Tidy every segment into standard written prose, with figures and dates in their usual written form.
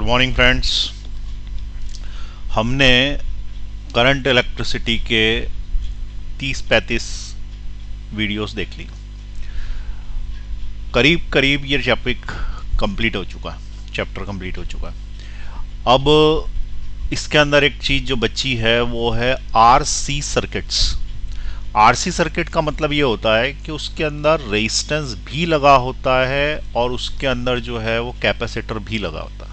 Good morning friends. हमने current electricity के 30-35 videos देख ली। करीब करीब ये कंप्लीट हो चुका है, चैप्टर कंप्लीट हो चुका है। अब इसके अंदर एक चीज़ जो बची है वो है आरसी सर्किट्स। आरसी सर्किट का मतलब ये होता है कि उसके अंदर रेजिस्टेंस भी लगा होता है और उसके अंदर जो है वो कैपेसिटर भी लगा होता है।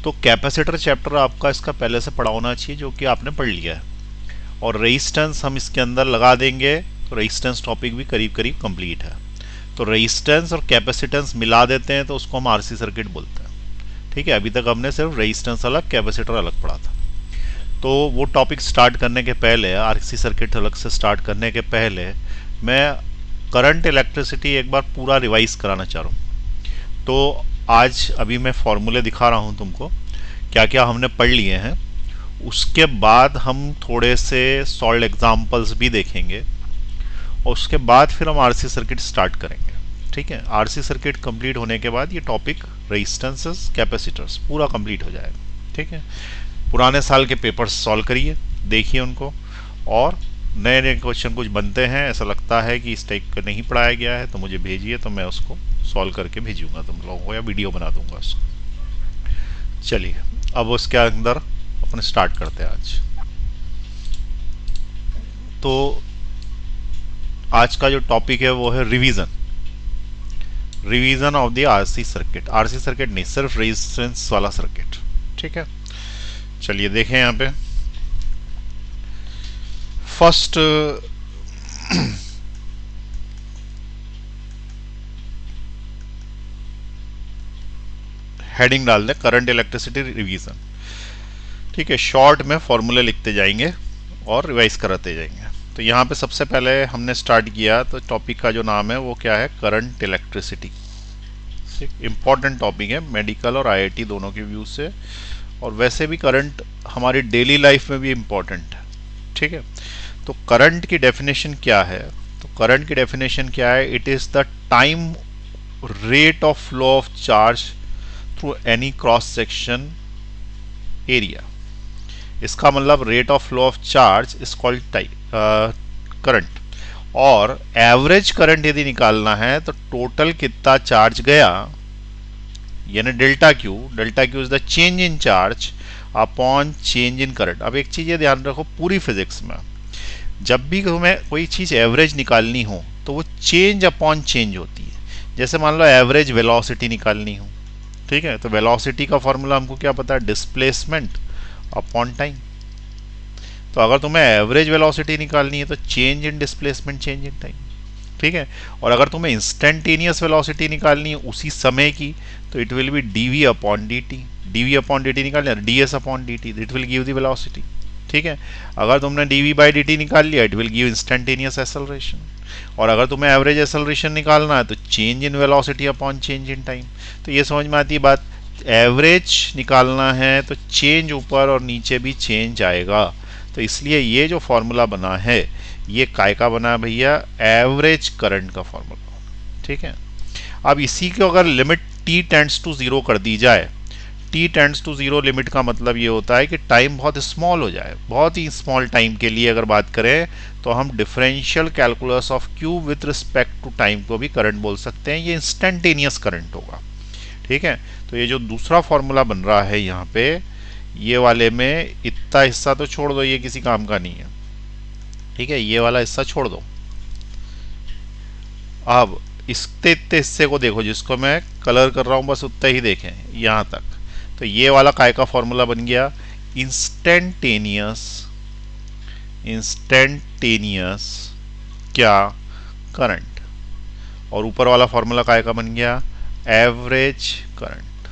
तो कैपेसिटर चैप्टर आपका इसका पहले से पढ़ा होना चाहिए, जो कि आपने पढ़ लिया है, और रेजिस्टेंस हम इसके अंदर लगा देंगे तो रेजिस्टेंस टॉपिक भी करीब करीब कंप्लीट है। तो रेजिस्टेंस और कैपेसिटेंस मिला देते हैं तो उसको हम आरसी सर्किट बोलते हैं। ठीक है, अभी तक हमने सिर्फ रेजिस्टेंस अलग कैपेसिटर अलग पढ़ा था। तो वो टॉपिक स्टार्ट करने के पहले, आरसी सर्किट अलग से स्टार्ट करने के पहले, मैं करंट इलेक्ट्रिसिटी एक बार पूरा रिवाइज कराना चाह रहा हूँ। तो आज अभी मैं फॉर्मूले दिखा रहा हूँ तुमको, क्या क्या हमने पढ़ लिए हैं। उसके बाद हम थोड़े से सॉल्व एग्जाम्पल्स भी देखेंगे और उसके बाद फिर हम आरसी सर्किट स्टार्ट करेंगे। ठीक है, आरसी सर्किट कंप्लीट होने के बाद ये टॉपिक रेजिस्टेंसेस कैपेसिटर्स पूरा कंप्लीट हो जाएगा। ठीक है, पुराने साल के पेपर्स सॉल्व करिए, देखिए उनको, और नए नए क्वेश्चन कुछ बनते हैं, ऐसा लगता है कि इस टाइप का नहीं पढ़ाया गया है तो मुझे भेजिए, तो मैं उसको सॉल्व करके भेजूंगा तुम लोगों को, या वीडियो बना दूंगा उसको। चलिए अब उसके अंदर अपन स्टार्ट करते हैं आज। तो आज का जो टॉपिक है वो है revision of the RC circuit. RC circuit नहीं, सिर्फ रेजिस्टेंस वाला सर्किट। ठीक है, चलिए देखें यहाँ पे फर्स्ट हेडिंग डाल दें, करंट इलेक्ट्रिसिटी रिवीजन। ठीक है, शॉर्ट में फॉर्मूले लिखते जाएंगे और रिवाइज कराते जाएंगे। तो यहाँ पे सबसे पहले हमने स्टार्ट किया, तो टॉपिक का जो नाम है वो क्या है, करंट इलेक्ट्रिसिटी। इंपॉर्टेंट टॉपिक है मेडिकल और आईआईटी दोनों के व्यू से, और वैसे भी करंट हमारी डेली लाइफ में भी इम्पॉर्टेंट है। ठीक है, तो करंट की डेफिनेशन क्या है? तो करंट की डेफिनेशन क्या है? It is the time rate of flow of charge through any cross section area. इसका मतलब rate of flow of charge is called current, और एवरेज करंट यदि निकालना है तो टोटल कितना चार्ज गया, यानी delta Q is the change in charge upon change in current. अब एक चीज ये ध्यान रखो, पूरी फिजिक्स में जब भी तुम्हें कोई चीज एवरेज निकालनी हो तो वो चेंज अपॉन चेंज होती है। जैसे मान लो एवरेज वेलोसिटी निकालनी हो, ठीक है, तो वेलोसिटी का फॉर्मूला हमको क्या पता है, डिस्प्लेसमेंट अपॉन टाइम। तो अगर तुम्हें एवरेज वेलोसिटी निकालनी है तो change in displacement, change in time. ठीक है, और अगर तुम्हें इंस्टेंटेनियस वेलोसिटी निकालनी है उसी समय की, तो it will be dv upon dt। dv upon dt निकालना है, ds upon dt, it will give the velocity. ठीक है, अगर तुमने dv बाई dt निकाल लिया, it will give instantaneous acceleration. और अगर तुम्हें एवरेज एक्सेलरेशन निकालना है तो change in velocity upon change in time. तो ये समझ में आती है बात, एवरेज निकालना है तो चेंज ऊपर और नीचे भी चेंज आएगा। तो इसलिए ये जो फॉर्मूला बना है ये काय का बना है भैया, एवरेज करंट का फॉर्मूला। ठीक है, अब इसी को अगर लिमिट t टेंड्स टू 0 कर दी जाए, t टेंड्स टू 0 लिमिट का मतलब ये होता है कि टाइम बहुत स्मॉल हो जाए। बहुत ही स्मॉल टाइम के लिए अगर बात करें तो हम differential calculus of q with respect to time को भी करंट बोल सकते हैं, ये इंस्टेंटेनियस करंट होगा। ठीक है, तो ये जो दूसरा फॉर्मूला बन रहा है यहाँ पे, ये वाले में इतना हिस्सा तो छोड़ दो, ये किसी काम का नहीं है। ठीक है, ये वाला हिस्सा छोड़ दो। अब इतने हिस्से को देखो, जिसको मैं कलर कर रहा हूं, बस उतना ही देखें यहां तक। तो ये वाला काय का फॉर्मूला बन गया, इंस्टेंटेनियस क्या, करंट। और ऊपर वाला फॉर्मूला काय का बन गया, एवरेज करंट।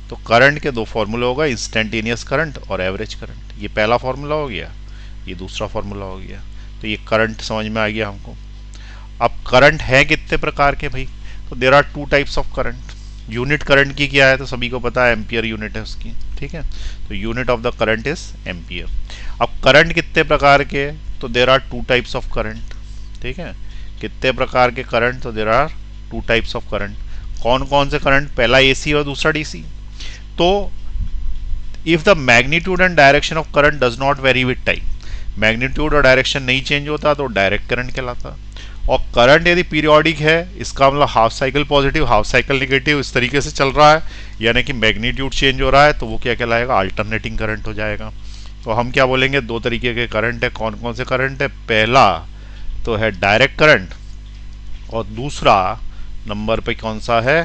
तो करंट के दो फॉर्मूला होगा, इंस्टेंटेनियस करंट और एवरेज करंट। ये पहला फॉर्मूला हो गया, ये दूसरा फॉर्मूला हो गया। तो ये करंट समझ में आ गया हमको। अब करंट है कितने प्रकार के भाई? तो there are two types of current. Unit current की क्या है तो सभी को पता है, एम्पियर यूनिट है उसकी। ठीक है, तो unit of the current is ampere. अब करंट कितने प्रकार के? तो there are two types of current. ठीक है, कितने प्रकार के करंट? तो there are two types of current. कौन कौन से करंट? पहला एसी और दूसरा डीसी। तो if the magnitude and direction of current does not very with time, magnitude और डायरेक्शन नहीं चेंज होता तो डायरेक्ट करंट कहलाता। और करंट यदि पीरियोडिक है, इसका मतलब half cycle positive half cycle negative इस तरीके से चल रहा है, यानी कि मैग्नीट्यूड चेंज हो रहा है, तो वो क्या कहलाएगा, अल्टरनेटिंग करंट हो जाएगा। तो हम क्या बोलेंगे, दो तरीके के करंट है। कौन कौन से करंट है, पहला तो है डायरेक्ट करंट, और दूसरा नंबर पे कौन सा है,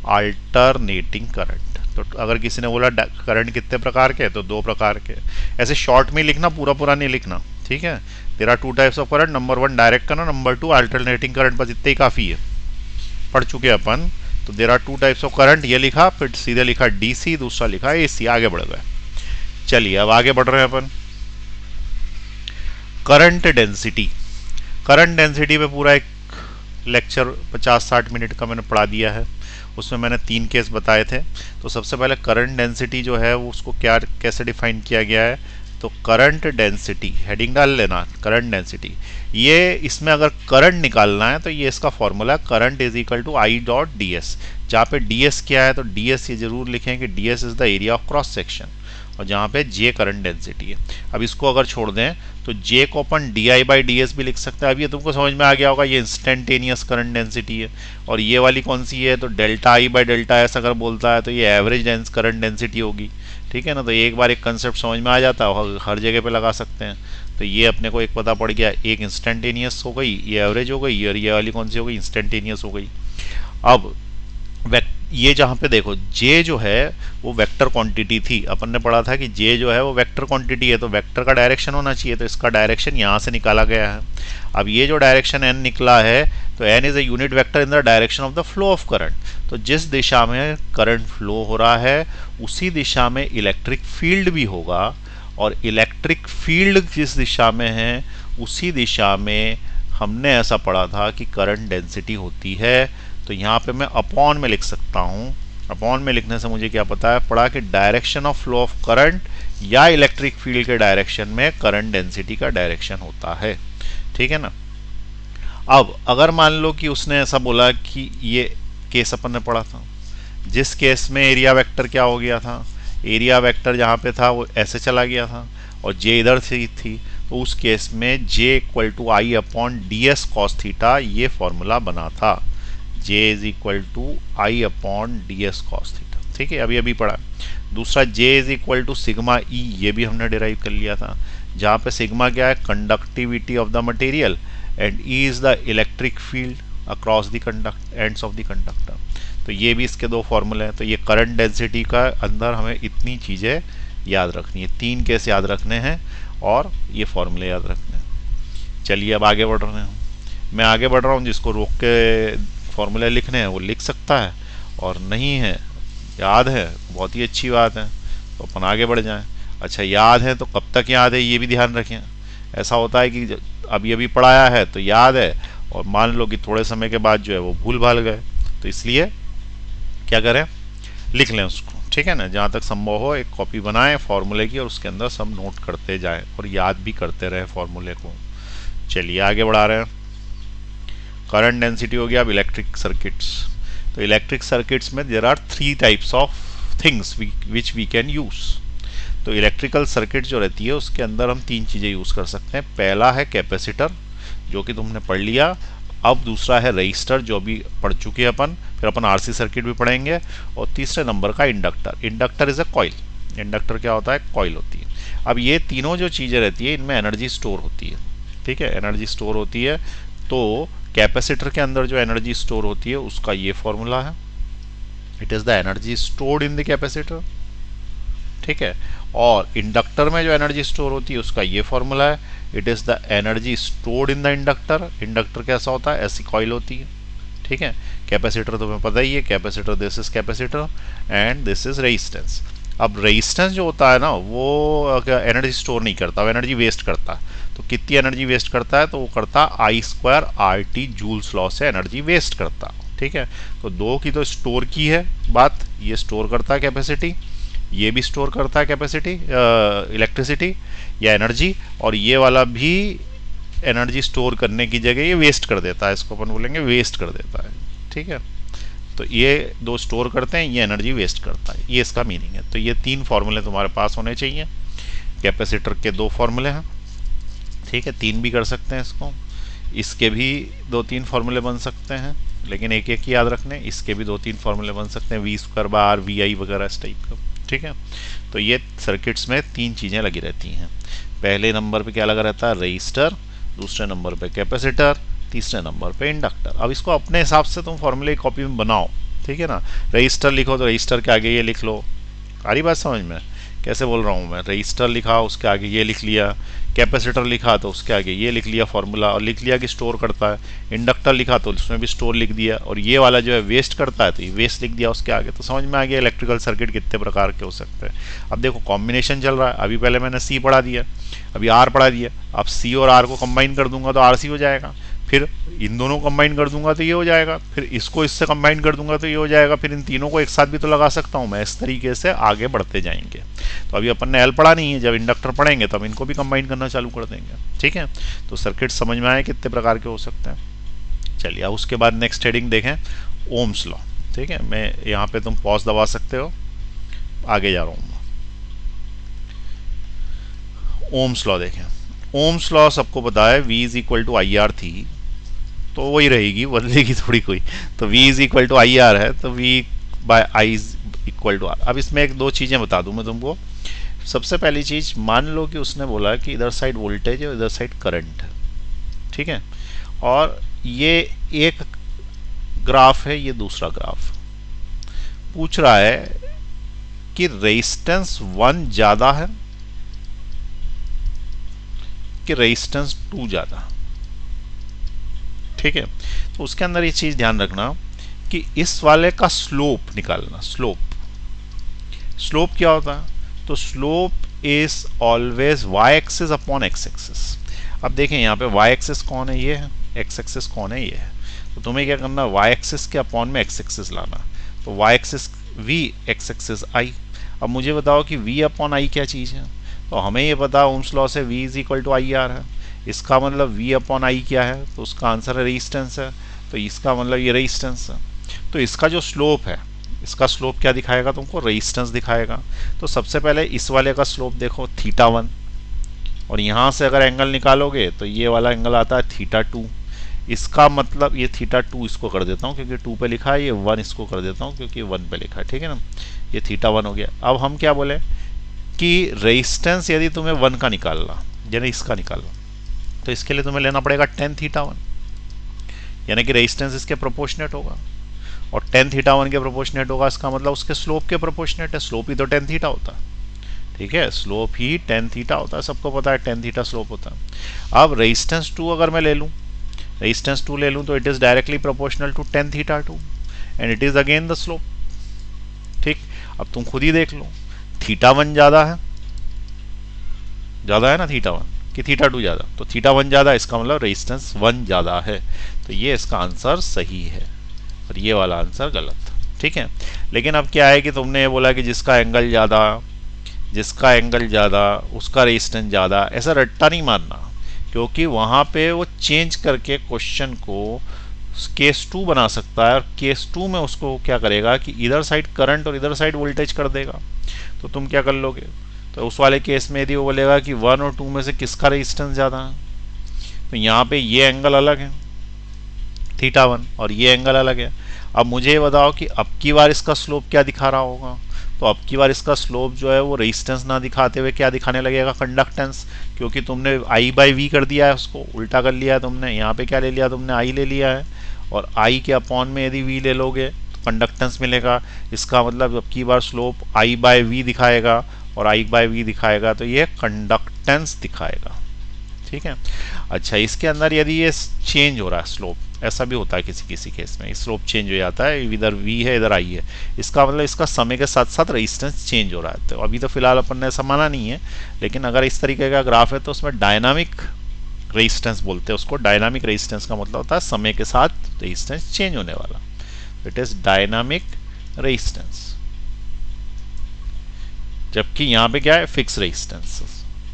अल्टरनेटिंग करंट। तो अगर किसी ने बोला करंट कितने प्रकार के, तो दो प्रकार के। ऐसे शॉर्ट में लिखना, पूरा पूरा नहीं लिखना, ठीक है। There are two types of current, number 1 direct current, number 2 alternating current, बस इतने ही काफ़ी है, पढ़ चुके अपन। तो there are two types of current, ये लिखा, फिर सीधे लिखा डीसी, दूसरा लिखा एसी, आगे बढ़ गए। चलिए अब आगे बढ़ रहे हैं अपन। करंट डेंसिटी, करंट डेंसिटी पे पूरा एक लेक्चर 50-60 मिनट का मैंने पढ़ा दिया है, उसमें मैंने 3 केस बताए थे। तो सबसे पहले करंट डेंसिटी जो है वो उसको क्या कैसे डिफाइन किया गया है, तो करंट डेंसिटी, हेडिंग डाल लेना, करंट डेंसिटी। ये इसमें अगर करंट निकालना है तो ये इसका formula, current is equal to I dot d s. जहाँ पे डी एस क्या है, तो डी एस ये जरूर लिखें कि D S is the area of cross section, और जहाँ पे जे करंट डेंसिटी है। अब इसको अगर छोड़ दें तो जे को अपन D I by D S भी लिख सकते हैं। अब ये तुमको समझ में आ गया होगा, ये इंस्टेंटेनियस करंट डेंसिटी है। और ये वाली कौन सी है, तो delta I by delta S अगर बोलता है तो ये एवरेज करंट डेंसिटी होगी, ठीक है ना। तो एक बार एक कंसेप्ट समझ में आ जाता है, हर जगह पे लगा सकते हैं। तो ये अपने को एक पता पड़ गया, एक इंस्टेंटेनियस हो गई, ये एवरेज हो गई, और ये वाली कौन सी हो गई, इंस्टेंटेनियस हो गई। अब ये जहाँ पे देखो जे जो है वो वेक्टर क्वांटिटी थी, अपन ने पढ़ा था कि जे जो है वो वेक्टर क्वांटिटी है, तो वेक्टर का डायरेक्शन होना चाहिए, तो इसका डायरेक्शन यहाँ से निकाला गया है। अब ये जो डायरेक्शन एन निकला है, तो n is a unit vector in the direction of the flow of current. तो जिस दिशा में करंट फ्लो हो रहा है उसी दिशा में इलेक्ट्रिक फील्ड भी होगा, और इलेक्ट्रिक फील्ड जिस दिशा में है उसी दिशा में हमने ऐसा पढ़ा था कि करंट डेंसिटी होती है। तो यहाँ पे मैं अपॉन में लिख सकता हूँ, अपॉन में लिखने से मुझे क्या पता है, पढ़ा कि direction of flow of current या इलेक्ट्रिक फील्ड के डायरेक्शन में करंट डेंसिटी का डायरेक्शन होता है, ठीक है ना। अब अगर मान लो कि उसने ऐसा बोला कि ये केस अपन ने पढ़ा था, जिस केस में एरिया वेक्टर क्या हो गया था, एरिया वेक्टर जहाँ पे था वो ऐसे चला गया था और जे इधर से थी, तो उस केस में J equal to I upon D S cos theta ये फॉर्मूला बना था, J is equal to I upon D S cos theta, ठीक है, अभी पढ़ा। दूसरा J is equal to sigma E, ये भी हमने डिराइव कर लिया था, जहाँ पे सिग्मा क्या है, conductivity of the material, and E is the electric field across the conduct ends of the conductor. तो ये भी इसके दो फॉर्मूले हैं। तो ये करंट डेंसिटी का अंदर हमें इतनी चीज़ें याद रखनी है, 3 केस याद रखने हैं और ये फॉर्मूले याद रखने हैं। चलिए अब आगे बढ़ रहे हैं, मैं आगे बढ़ रहा हूँ, जिसको रोक के फॉर्मूले लिखने हैं वो लिख सकता है, और नहीं है याद है बहुत ही अच्छी बात है, तो अपन आगे बढ़ जाएं। अच्छा याद है तो कब तक याद है ये भी ध्यान रखें। ऐसा होता है कि अभी अभी पढ़ाया है तो याद है, और मान लो कि थोड़े समय के बाद जो है वो भूल भाल गए, तो इसलिए क्या करें, लिख लें उसको, ठीक है ना। जहाँ तक संभव हो एक कॉपी बनाएं फॉर्मूले की, और उसके अंदर सब नोट करते जाएं और याद भी करते रहें फॉर्मूले को। चलिए आगे बढ़ा रहे हैं। करंट डेंसिटी हो गया। अब इलेक्ट्रिक सर्किट्स, तो इलेक्ट्रिक सर्किट्स में there are 3 types of things which we can use. तो इलेक्ट्रिकल सर्किट जो रहती है उसके अंदर हम 3 चीज़ें यूज़ कर सकते हैं। पहला है कैपेसिटर, जो कि तुमने पढ़ लिया। अब दूसरा है रजिस्टर, जो भी पढ़ चुके हैं अपन, फिर अपन आरसी सर्किट भी पढ़ेंगे। और तीसरे नंबर का inductor. Inductor is a coil. Inductor क्या होता है, कॉइल होती है। अब ये तीनों जो चीज़ें रहती है इनमें एनर्जी स्टोर होती है, ठीक है, एनर्जी स्टोर होती है। तो कैपेसिटर के अंदर जो एनर्जी स्टोर होती है उसका ये फॉर्मूला है, it is the energy stored in the capacitor, ठीक है। और इंडक्टर में जो एनर्जी स्टोर होती है उसका ये फॉर्मूला है, it is the energy stored in the inductor. Inductor कैसा होता है, ऐसी कॉइल होती है, ठीक है। कैपेसिटर तुम्हें पता ही है, capacitor this is capacitor and this is resistance. अब रेजिस्टेंस जो होता है ना वो एनर्जी स्टोर नहीं करता, वो एनर्जी वेस्ट करता है। तो कितनी एनर्जी वेस्ट करता है, तो वो करता I² RT जूल्स लॉ से एनर्जी वेस्ट करता, ठीक है। तो 2 की तो स्टोर की है बात, ये स्टोर करता है कैपेसिटी, ये भी स्टोर करता है कैपेसिटी इलेक्ट्रिसिटी या एनर्जी, और ये वाला भी एनर्जी स्टोर करने की जगह ये वेस्ट कर देता है, इसको अपन बोलेंगे वेस्ट कर देता है, ठीक है। तो ये दो स्टोर करते हैं, ये एनर्जी वेस्ट करता है, ये इसका मीनिंग है। तो ये 3 फॉर्मूले तुम्हारे पास होने चाहिए। कैपेसिटर के 2 फॉर्मूले हैं, ठीक है, 3 भी कर सकते हैं इसको, इसके भी 2-3 फॉर्मूले बन सकते हैं, लेकिन एक एक याद रखने, इसके भी 2-3 फॉर्मूले बन सकते हैं, V²/R, VI वगैरह इस टाइप का, ठीक है। तो ये सर्किट्स में 3 चीज़ें लगी रहती हैं। पहले नंबर पे क्या लगा रहता है, रजिस्टर, दूसरे नंबर पे कैपेसिटर, तीसरे नंबर पे इंडक्टर। अब इसको अपने हिसाब से तुम फॉर्मूले की कॉपी में बनाओ, ठीक है ना। रजिस्टर लिखो तो रजिस्टर के आगे ये लिख लो, आ रही बात समझ में कैसे बोल रहा हूँ मैं। रजिस्टर लिखा उसके आगे ये लिख लिया, कैपेसिटर लिखा तो उसके आगे ये लिख लिया फॉर्मूला, और लिख लिया कि स्टोर करता है। इंडक्टर लिखा तो उसमें भी स्टोर लिख दिया, और ये वाला जो है वेस्ट करता है तो ये वेस्ट लिख दिया उसके आगे। तो समझ में आ गया इलेक्ट्रिकल सर्किट कितने प्रकार के हो सकते हैं। अब देखो कॉम्बिनेशन चल रहा है, अभी पहले मैंने सी पढ़ा दिया, अभी आर पढ़ा दिया। अब सी और आर को कंबाइन कर दूंगा तो आर सी हो जाएगा, फिर इन दोनों कंबाइन कर दूंगा तो ये हो जाएगा, फिर इसको इससे कंबाइन कर दूंगा तो ये हो जाएगा, फिर इन तीनों को एक साथ भी तो लगा सकता हूँ मैं। इस तरीके से आगे बढ़ते जाएंगे। तो अभी अपन ने एल पढ़ा नहीं है, जब इंडक्टर पढ़ेंगे तब इनको भी कंबाइन करना चालू कर देंगे, ठीक है। तो सर्किट समझ में आए कितने प्रकार के हो सकते हैं। चलिए अब उसके बाद नेक्स्ट हेडिंग देखें, ओम्स लॉ, ठीक है। मैं यहाँ पे तुम पॉज दबा सकते हो, आगे जा रहा हूँ। ओम्स लॉ देखें। ओम्स लॉ सबको पता है, V = IR थी तो वही रहेगी, बदलेगी थोड़ी कोई। तो V = IR है तो V/I = R। अब इसमें 1-2 चीज़ें बता दूं मैं तुमको। सबसे पहली चीज़, मान लो कि उसने बोला कि इधर साइड वोल्टेज है, इधर साइड करंट है, ठीक है, और ये एक ग्राफ है, ये दूसरा ग्राफ। पूछ रहा है कि रेजिस्टेंस 1 ज़्यादा है कि रेजिस्टेंस 2 ज़्यादा, ठीक है। तो उसके अंदर ये चीज़ ध्यान रखना कि इस वाले का स्लोप निकालना। स्लोप क्या होता है, तो slope is always y axis upon x axis. अब देखें यहाँ पे y एक्सिस कौन है, ये है, x एक्सिस कौन है, ये है। तो तुम्हें क्या करना, y एक्सिस के अपॉन में x एक्सिस लाना। तो y axis v, x axis i। अब मुझे बताओ कि v अपॉन i क्या चीज़ है। तो हमें ये पता ओम्स लॉ से V = IR है। इसका मतलब V अपॉन I क्या है, तो उसका आंसर है रेजिस्टेंस है। तो इसका मतलब ये रेजिस्टेंस है। तो इसका जो स्लोप है, इसका स्लोप क्या दिखाएगा तुमको, रेजिस्टेंस दिखाएगा। तो सबसे पहले इस वाले का स्लोप देखो θ1, और यहाँ से अगर एंगल निकालोगे तो ये वाला एंगल आता है θ2। इसका मतलब ये θ2 इसको कर देता हूँ क्योंकि 2 पे लिखा है, ये 1 इसको कर देता हूँ क्योंकि 1 पे लिखा है, ठीक है ना। ये θ1 हो गया। अब हम क्या बोले कि रेजिस्टेंस यदि तुम्हें 1 का निकालना, यानी इसका निकालना, तो इसके लिए तुम्हें लेना पड़ेगा tan θ1, यानी कि रेजिस्टेंस इसके प्रोपोर्शनेट होगा, और tan θ1 के प्रोपोर्शनेट होगा, इसका मतलब उसके स्लोप के प्रोपोर्शनेट है। स्लोप ही तो tan θ होता है, ठीक है, स्लोप ही tan θ होता है, सबको पता है tan θ स्लोप होता है। अब रेजिस्टेंस 2 अगर मैं ले लूँ, रेजिस्टेंस 2 ले लूँ तो it is directly proportional to tan θ2 and it is again the slope, ठीक। अब तुम खुद ही देख लो, θ1 ज़्यादा है ना θ1 कि θ2 ज़्यादा, तो θ1 ज़्यादा, इसका मतलब रेजिस्टेंस 1 ज़्यादा है। तो ये इसका आंसर सही है और ये वाला आंसर गलत, ठीक है। लेकिन अब क्या है कि तुमने ये बोला कि जिसका एंगल ज़्यादा उसका रेजिस्टेंस ज़्यादा, ऐसा रट्टा नहीं मारना, क्योंकि वहाँ पे वो चेंज करके क्वेश्चन को केस 2 बना सकता है, और केस 2 में उसको क्या करेगा कि इधर साइड करंट और इधर साइड वोल्टेज कर देगा। तो तुम क्या कर लोगे, तो उस वाले केस में यदि वो बोलेगा कि 1 और 2 में से किसका रेजिस्टेंस ज़्यादा है, तो यहाँ पे ये एंगल अलग है θ1 और ये एंगल अलग है। अब मुझे ये बताओ कि अब की बार इसका स्लोप क्या दिखा रहा होगा, तो अब की बार इसका स्लोप जो है वो रेजिस्टेंस ना दिखाते हुए क्या दिखाने लगेगा, कंडक्टेंस, क्योंकि तुमने I/V कर दिया है, उसको उल्टा कर लिया है तुमने। यहाँ पे क्या ले लिया तुमने, I ले लिया है, और I के अपॉन में यदि V ले लोगे तो कंडक्टेंस मिलेगा। इसका मतलब अब की बार स्लोप I/V दिखाएगा और I/V दिखाएगा, तो ये कंडक्टेंस दिखाएगा, ठीक है। अच्छा, इसके अंदर यदि ये चेंज हो रहा है स्लोप, ऐसा भी होता है किसी किसी केस में, स्लोप चेंज हो जाता है, इधर V है इधर I है, इसका मतलब इसका समय के साथ साथ रेजिस्टेंस चेंज हो रहा है। तो अभी तो फिलहाल अपन ने ऐसा माना नहीं है, लेकिन अगर इस तरीके का ग्राफ है तो उसमें डायनामिक रेजिस्टेंस बोलते हैं उसको। डायनामिक रेजिस्टेंस का मतलब होता है समय के साथ रेजिस्टेंस चेंज होने वाला, इट इज डायनामिक रेजिस्टेंस। जबकि यहाँ पे क्या है, फिक्स रेजिस्टेंस,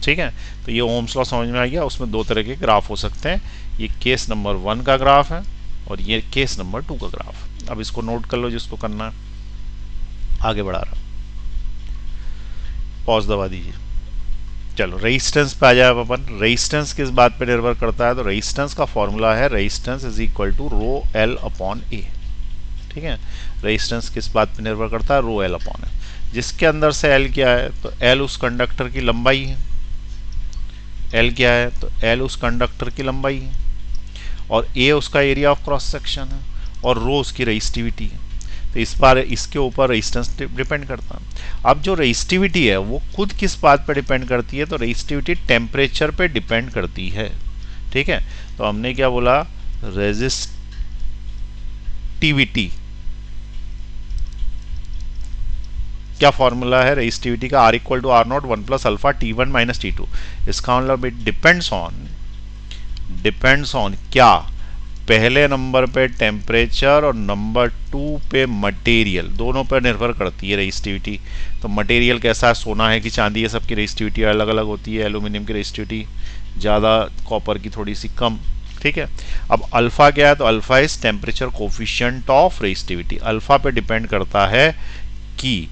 ठीक है। तो ये ओम्स लॉ समझ में आ गया। उसमें 2 तरह के ग्राफ हो सकते हैं, ये केस नंबर 1 का ग्राफ है और ये केस नंबर 2 का ग्राफ। अब इसको नोट कर लो जिसको करना है, आगे बढ़ा रहा, पॉज दबा दीजिए। चलो रेजिस्टेंस पे आ जाए अब अपन। रेजिस्टेंस किस बात पे निर्भर करता है, तो रेजिस्टेंस का फॉर्मूला है resistance is equal to rho L upon A. ठीक है, रेजिस्टेंस किस बात पे निर्भर करता है, रो एल अपॉन ए, जिसके अंदर से एल क्या है, तो एल उस कंडक्टर की लंबाई है। एल क्या है, तो एल उस कंडक्टर की लंबाई है, और ए उसका एरिया ऑफ क्रॉस सेक्शन है, और रो उसकी रेजिस्टिविटी है। तो इस बार इसके ऊपर रेजिस्टेंस डिपेंड करता है। अब जो रेजिस्टिविटी है वो खुद किस बात पर डिपेंड करती है, तो रेजिस्टिविटी टेम्परेचर पे डिपेंड करती है। ठीक है, तो हमने क्या बोला, रेजिस्टिविटी क्या फॉर्मूला है रेजिस्टिविटी का, R equal to R not 1 plus alpha T1 minus T2। इसका मतलब इट डिपेंड्स ऑन क्या, पहले नंबर पे टेम्परेचर और नंबर 2 पे मटेरियल, दोनों पर निर्भर करती है रेजिस्टिविटी। तो मटेरियल कैसा है, सोना है कि चांदी है, सबकी रेजिस्टिविटी अलग अलग होती है। एल्यूमिनियम की रेजिस्टिविटी ज़्यादा, कॉपर की थोड़ी सी कम। ठीक है, अब अल्फा क्या है, तो alpha is temperature coefficient of resistivity. Alpha पे डिपेंड करता है कि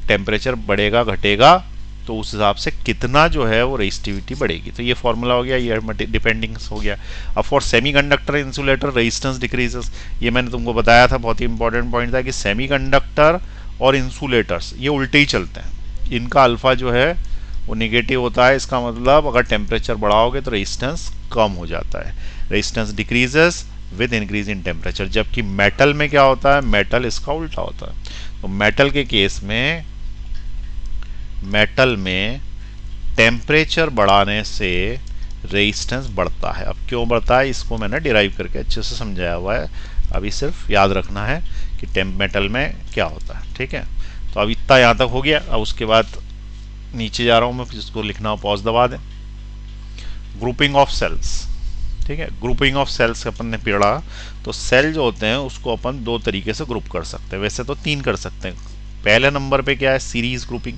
टेम्परेचर बढ़ेगा घटेगा तो उस हिसाब से कितना जो है वो रेजिस्टिविटी बढ़ेगी। तो ये फॉर्मूला हो गया, ये डिपेंडिंग हो गया। अब for semiconductor insulator resistance decreases, ये मैंने तुमको बताया था, बहुत ही इंपॉर्टेंट पॉइंट था कि सेमीकंडक्टर और इंसुलेटर्स ये उल्टे ही चलते हैं। इनका अल्फा जो है वो निगेटिव होता है, इसका मतलब अगर टेम्परेचर बढ़ाओगे तो रेजिस्टेंस कम हो जाता है। Resistance decreases with increase in temperature. जबकि मेटल में क्या होता है, मेटल इसका उल्टा होता है। तो मेटल के केस में, मेटल में टेम्परेचर बढ़ाने से रेजिस्टेंस बढ़ता है। अब क्यों बढ़ता है, इसको मैंने डिराइव करके अच्छे से समझाया हुआ है, अभी सिर्फ याद रखना है कि मेटल में क्या होता है। ठीक है, तो अब इतना यहाँ तक हो गया। अब उसके बाद नीचे जा रहा हूँ मैं, जिसको लिखना हो पॉज दबा दें। Grouping of cells. ठीक है, ग्रुपिंग ऑफ सेल्स अपन ने पढ़ा, तो सेल जो होते हैं उसको अपन दो तरीके से ग्रुप कर सकते हैं, वैसे तो तीन कर सकते हैं। पहले नंबर पे क्या है, सीरीज ग्रुपिंग।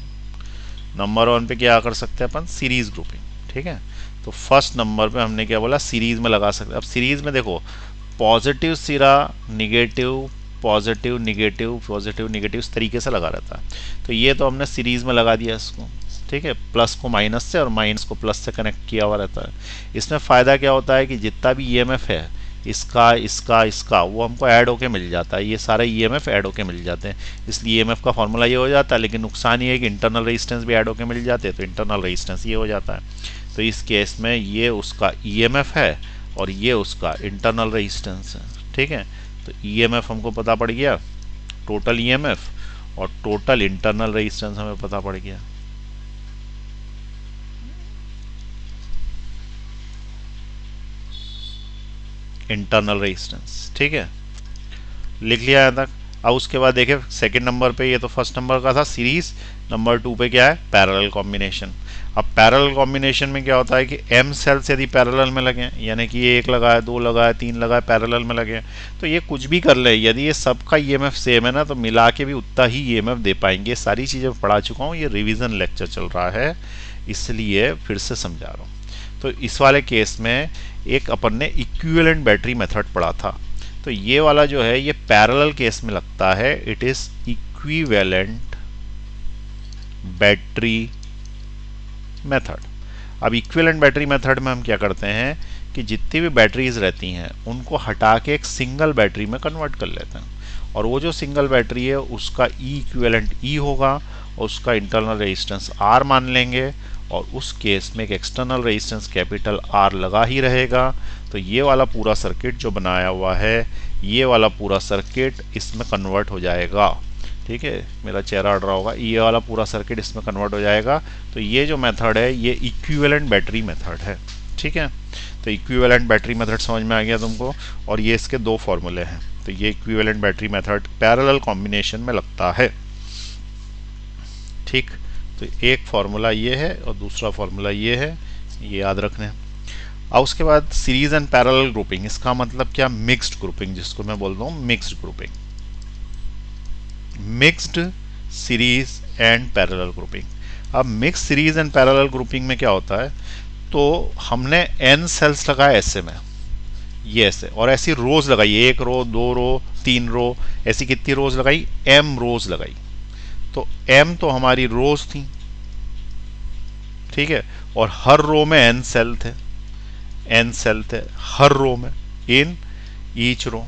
नंबर 1 पे क्या कर सकते हैं अपन, सीरीज ग्रुपिंग। ठीक है, तो फर्स्ट नंबर पे हमने क्या बोला, सीरीज में लगा सकते हैं। अब सीरीज में देखो, पॉजिटिव सिरा negative, positive negative, positive negative, इस तरीके से लगा रहता है। तो ये तो हमने सीरीज में लगा दिया इसको। ठीक है, प्लस को माइनस से और माइनस को प्लस से कनेक्ट किया हुआ रहता है। इसमें फ़ायदा क्या होता है कि जितना भी ईएमएफ है, इसका इसका इसका, वो हमको ऐड होके मिल जाता है। ये सारे ईएमएफ ऐड होके मिल जाते हैं, इसलिए ईएमएफ का फॉर्मूला ये हो जाता है। लेकिन नुकसान ये है कि इंटरनल रेजिस्टेंस भी ऐड होके मिल जाते हैं, तो इंटरनल रेजिस्टेंस ये हो जाता है। तो इस केस में ये उसका ईएमएफ है और ये उसका इंटरनल रेजिस्टेंस है। ठीक है, तो ईएमएफ हमको पता पड़ गया, टोटल ईएमएफ, और टोटल इंटरनल रेजिस्टेंस हमें पता पड़ गया। Internal resistance. ठीक है, लिख लिया यहाँ तक। अब उसके बाद देखें सेकंड नंबर पे, ये तो फर्स्ट नंबर का था सीरीज, नंबर 2 पे क्या है, पैरेलल कॉम्बिनेशन। अब पैरेलल कॉम्बिनेशन में क्या होता है कि m सेल्स यदि पैरेलल में लगे, यानी कि ये 1 लगा है, 2 लगा है, 3 लगा है, पैरेलल में लगे, तो ये कुछ भी कर ले, यदि ये सबका ईएमएफ सेम है ना, तो मिला के भी उतना ही ईएमएफ दे पाएंगे। सारी चीज़ें पढ़ा चुका हूँ, ये रिविजन लेक्चर चल रहा है इसलिए फिर से समझा रहा हूँ। तो इस वाले केस में एक अपन ने इक्विवेलेंट बैटरी मेथड पढ़ा था, तो ये वाला जो है ये पैरेलल केस में लगता है, it is equivalent battery method. अब इक्विवेलेंट बैटरी मेथड में हम क्या करते हैं कि जितनी भी बैटरीज रहती हैं उनको हटा के एक सिंगल बैटरी में कन्वर्ट कर लेते हैं, और वो जो सिंगल बैटरी है उसका ई इक्विवेलेंट ई होगा, और उसका इंटरनल रेजिस्टेंस आर मान लेंगे, और उस केस में एक एक्सटर्नल रेजिस्टेंस कैपिटल आर लगा ही रहेगा। तो ये वाला पूरा सर्किट जो बनाया हुआ है, ये वाला पूरा सर्किट इसमें कन्वर्ट हो जाएगा। ठीक है, मेरा चेहरा अड़ रहा होगा, ये वाला पूरा सर्किट इसमें कन्वर्ट हो जाएगा। तो ये जो मेथड है ये इक्विवेलेंट बैटरी मेथड है। ठीक है, तो इक्विवेलेंट बैटरी मेथड समझ में आ गया तुमको, और ये इसके दो फॉर्मूले हैं। तो ये equivalent battery method parallel combination में लगता है। ठीक, तो एक फार्मूला ये है और दूसरा फार्मूला ये है, ये याद रखना है। अब उसके बाद सीरीज एंड पैरेलल ग्रुपिंग, इसका मतलब क्या, मिक्स्ड ग्रुपिंग, जिसको मैं बोलता हूँ mixed grouping, mixed series and parallel grouping. अब mix series and parallel grouping में क्या होता है, तो हमने n सेल्स लगाए ऐसे में, ये ऐसे, और ऐसी रोज लगाई, 1 रो 2 रो 3 रो, ऐसी कितनी रोज लगाई, m रोज लगाई। तो m तो हमारी रोज थी, ठीक है, और हर रो में n सेल थे, n सेल थे हर रो में, इन ईच रो।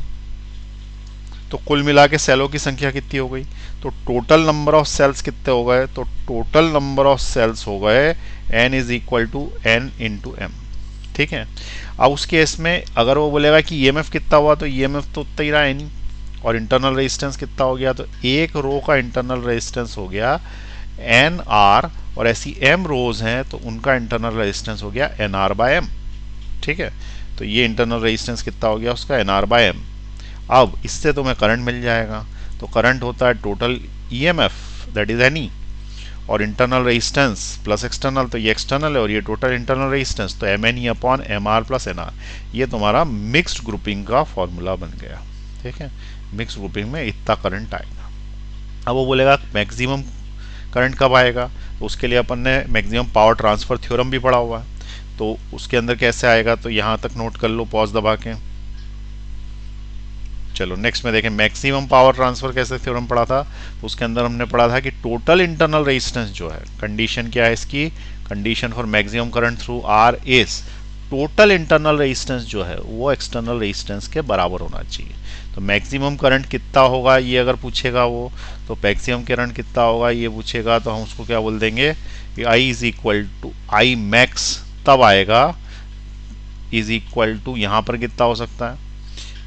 तो कुल मिला के सेलों की संख्या कितनी हो गई, तो टोटल नंबर ऑफ सेल्स कितने हो गए, तो टोटल नंबर ऑफ सेल्स हो गए n is equal to n into m. ठीक है, अब उस केस में अगर वो बोलेगा कि ईएमएफ कितना हुआ, तो ईएमएफ तो उतना ही रहा n, और इंटरनल रेजिस्टेंस कितना हो गया, तो एक रो का इंटरनल रेजिस्टेंस हो गया एन आर, और ऐसी m रोज हैं तो उनका इंटरनल रेजिस्टेंस हो गया एन आर बाय एम। ठीक है, तो ये इंटरनल रेजिस्टेंस कितना हो गया उसका, एन आर बाय एम। अब इससे तुम्हें करंट मिल जाएगा, तो करंट होता है total EMF that is n E, और इंटरनल रेजिस्टेंस प्लस एक्सटर्नल, तो ये एक्सटर्नल है और ये टोटल इंटरनल रेजिस्टेंस, तो m n E upon m R plus n r. ये तुम्हारा मिक्स्ड ग्रुपिंग का फॉर्मूला बन गया। ठीक है, मिक्स्ड ग्रुपिंग में इतना करंट आएगा। अब वो बोलेगा मैक्सिमम करंट कब आएगा, तो उसके लिए अपन ने मैक्सिमम पावर ट्रांसफर थ्योरम भी पढ़ा हुआ है, तो उसके अंदर कैसे आएगा, तो यहाँ तक नोट कर लो पॉज दबा के। चलो नेक्स्ट में देखें, मैक्सिमम पावर ट्रांसफर कैसे थ्योरम पढ़ा था, तो उसके अंदर हमने पढ़ा था कि टोटल इंटरनल रेजिस्टेंस जो है, कंडीशन क्या है इसकी, condition for maximum current through R is total internal resistance जो है वो एक्सटर्नल रेजिस्टेंस के बराबर होना चाहिए। तो मैक्सिमम करंट कितना होगा ये अगर पूछेगा वो, तो मैक्सिमम करंट कितना होगा ये पूछेगा, तो हम उसको क्या बोल देंगे कि I is equal to I max तब आएगा, इज इक्वल टू यहाँ पर कितना हो सकता है,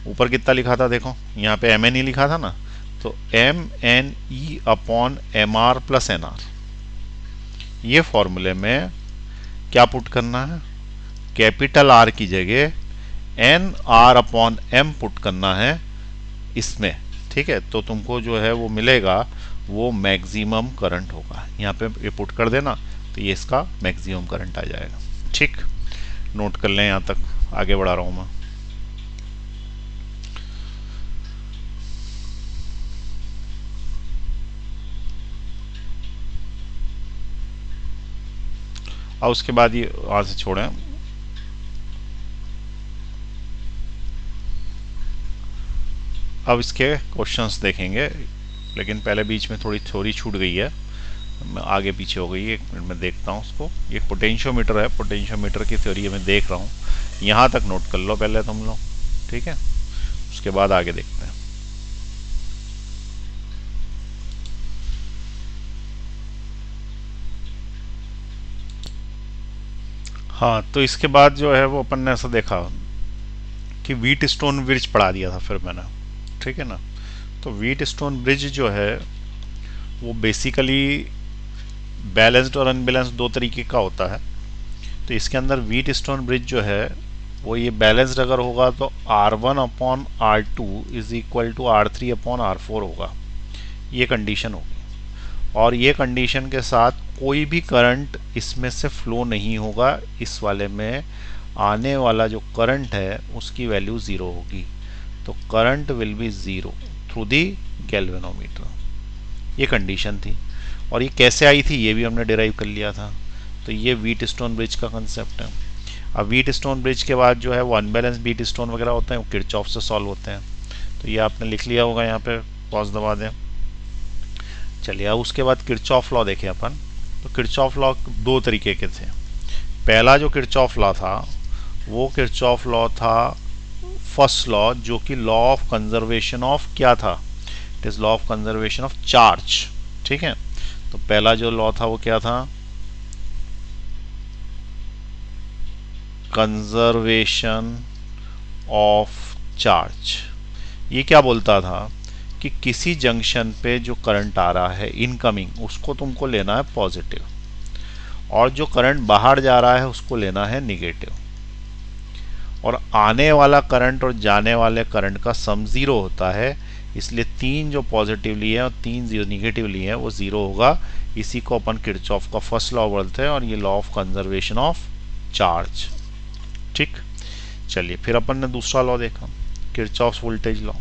ऊपर कितना लिखा था देखो, यहाँ पे एम एन ई लिखा था ना, तो m n E upon m R plus n r. ये फॉर्मूले में क्या पुट करना है, कैपिटल आर की जगह n r upon m put करना है इसमें। ठीक है, तो तुमको जो है वो मिलेगा, वो मैक्सिमम करंट होगा, यहाँ पे ये पुट कर देना, तो ये इसका मैक्सिमम करंट आ जाएगा। ठीक, नोट कर लें, यहाँ तक आगे बढ़ा रहा हूँ मैं। और उसके बाद ये वहां से छोड़ें, अब इसके क्वेश्चंस देखेंगे, लेकिन पहले बीच में थोड़ी थ्योरी छूट गई है, आगे पीछे हो गई है, 1 मिनट में देखता हूँ उसको। ये पोटेंशियोमीटर है, पोटेंशियोमीटर की थ्योरी मैं देख रहा हूँ, यहाँ तक नोट कर लो पहले तुम लोग। ठीक है, उसके बाद आगे देखते हैं। हाँ, तो इसके बाद जो है वो अपन ने ऐसा देखा कि व्हीट स्टोन ब्रिज पढ़ा दिया था फिर मैंने। ठीक है ना, तो व्हीट स्टोन ब्रिज जो है वो बेसिकली बैलेंस्ड और अनबैलेंस्ड दो तरीके का होता है। तो इसके अंदर व्हीट स्टोन ब्रिज जो है वो ये बैलेंस्ड अगर होगा तो R1 upon R2 is equal to R3 upon R4 होगा, ये कंडीशन होगी। और ये कंडीशन के साथ कोई भी करंट इसमें से फ्लो नहीं होगा, इस वाले में आने वाला जो करंट है उसकी वैल्यू 0 होगी, तो current will be 0 through the galvanometer. ये कंडीशन थी, और ये कैसे आई थी ये भी हमने डिराइव कर लिया था। तो ये व्हीट स्टोन ब्रिज का कंसेप्ट है। अब व्हीट स्टोन ब्रिज के बाद जो है वो अनबैलेंस व्हीट स्टोन वगैरह होते हैं, वो किरचॉफ से सॉल्व होते हैं। तो ये आपने लिख लिया होगा, यहाँ पे पॉज दबा दें। चलिए, अब उसके बाद किरचॉफ लॉ देखें अपन। तो किरचॉफ लॉ दो तरीके के थे। पहला जो किरचॉफ लॉ था वो किरचॉफ लॉ था फर्स्ट लॉ, जो कि लॉ ऑफ कंजर्वेशन ऑफ क्या था, it is law of conservation of charge. ठीक है, तो पहला जो लॉ था वो क्या था, कंजर्वेशन ऑफ चार्ज। ये क्या बोलता था कि किसी जंक्शन पे जो करंट आ रहा है इनकमिंग, उसको तुमको लेना है पॉजिटिव, और जो करंट बाहर जा रहा है उसको लेना है निगेटिव, और आने वाला करंट और जाने वाले करंट का सम 0 होता है। इसलिए 3 जो पॉजिटिव लिए हैं और 3 जो निगेटिव लिए हैं वो 0 होगा। इसी को अपन किरचॉफ का फर्स्ट लॉ बोलते हैं, और ये law of conservation of charge. ठीक, चलिए फिर अपन ने दूसरा लॉ देखा, Kirchhoff's voltage law.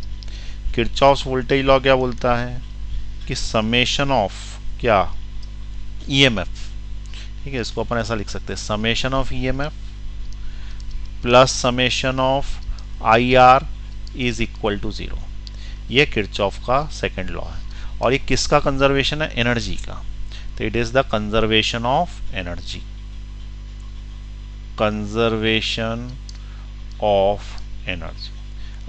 Kirchhoff's voltage law क्या बोलता है कि समेशन ऑफ क्या, ईएमएफ। ठीक है, इसको अपन ऐसा लिख सकते हैं, summation of EMF plus summation of I R is equal to 0। ये किरचॉफ का सेकंड लॉ है। और ये किसका कंजर्वेशन है? एनर्जी का। तो it is the conservation of energy, conservation of energy.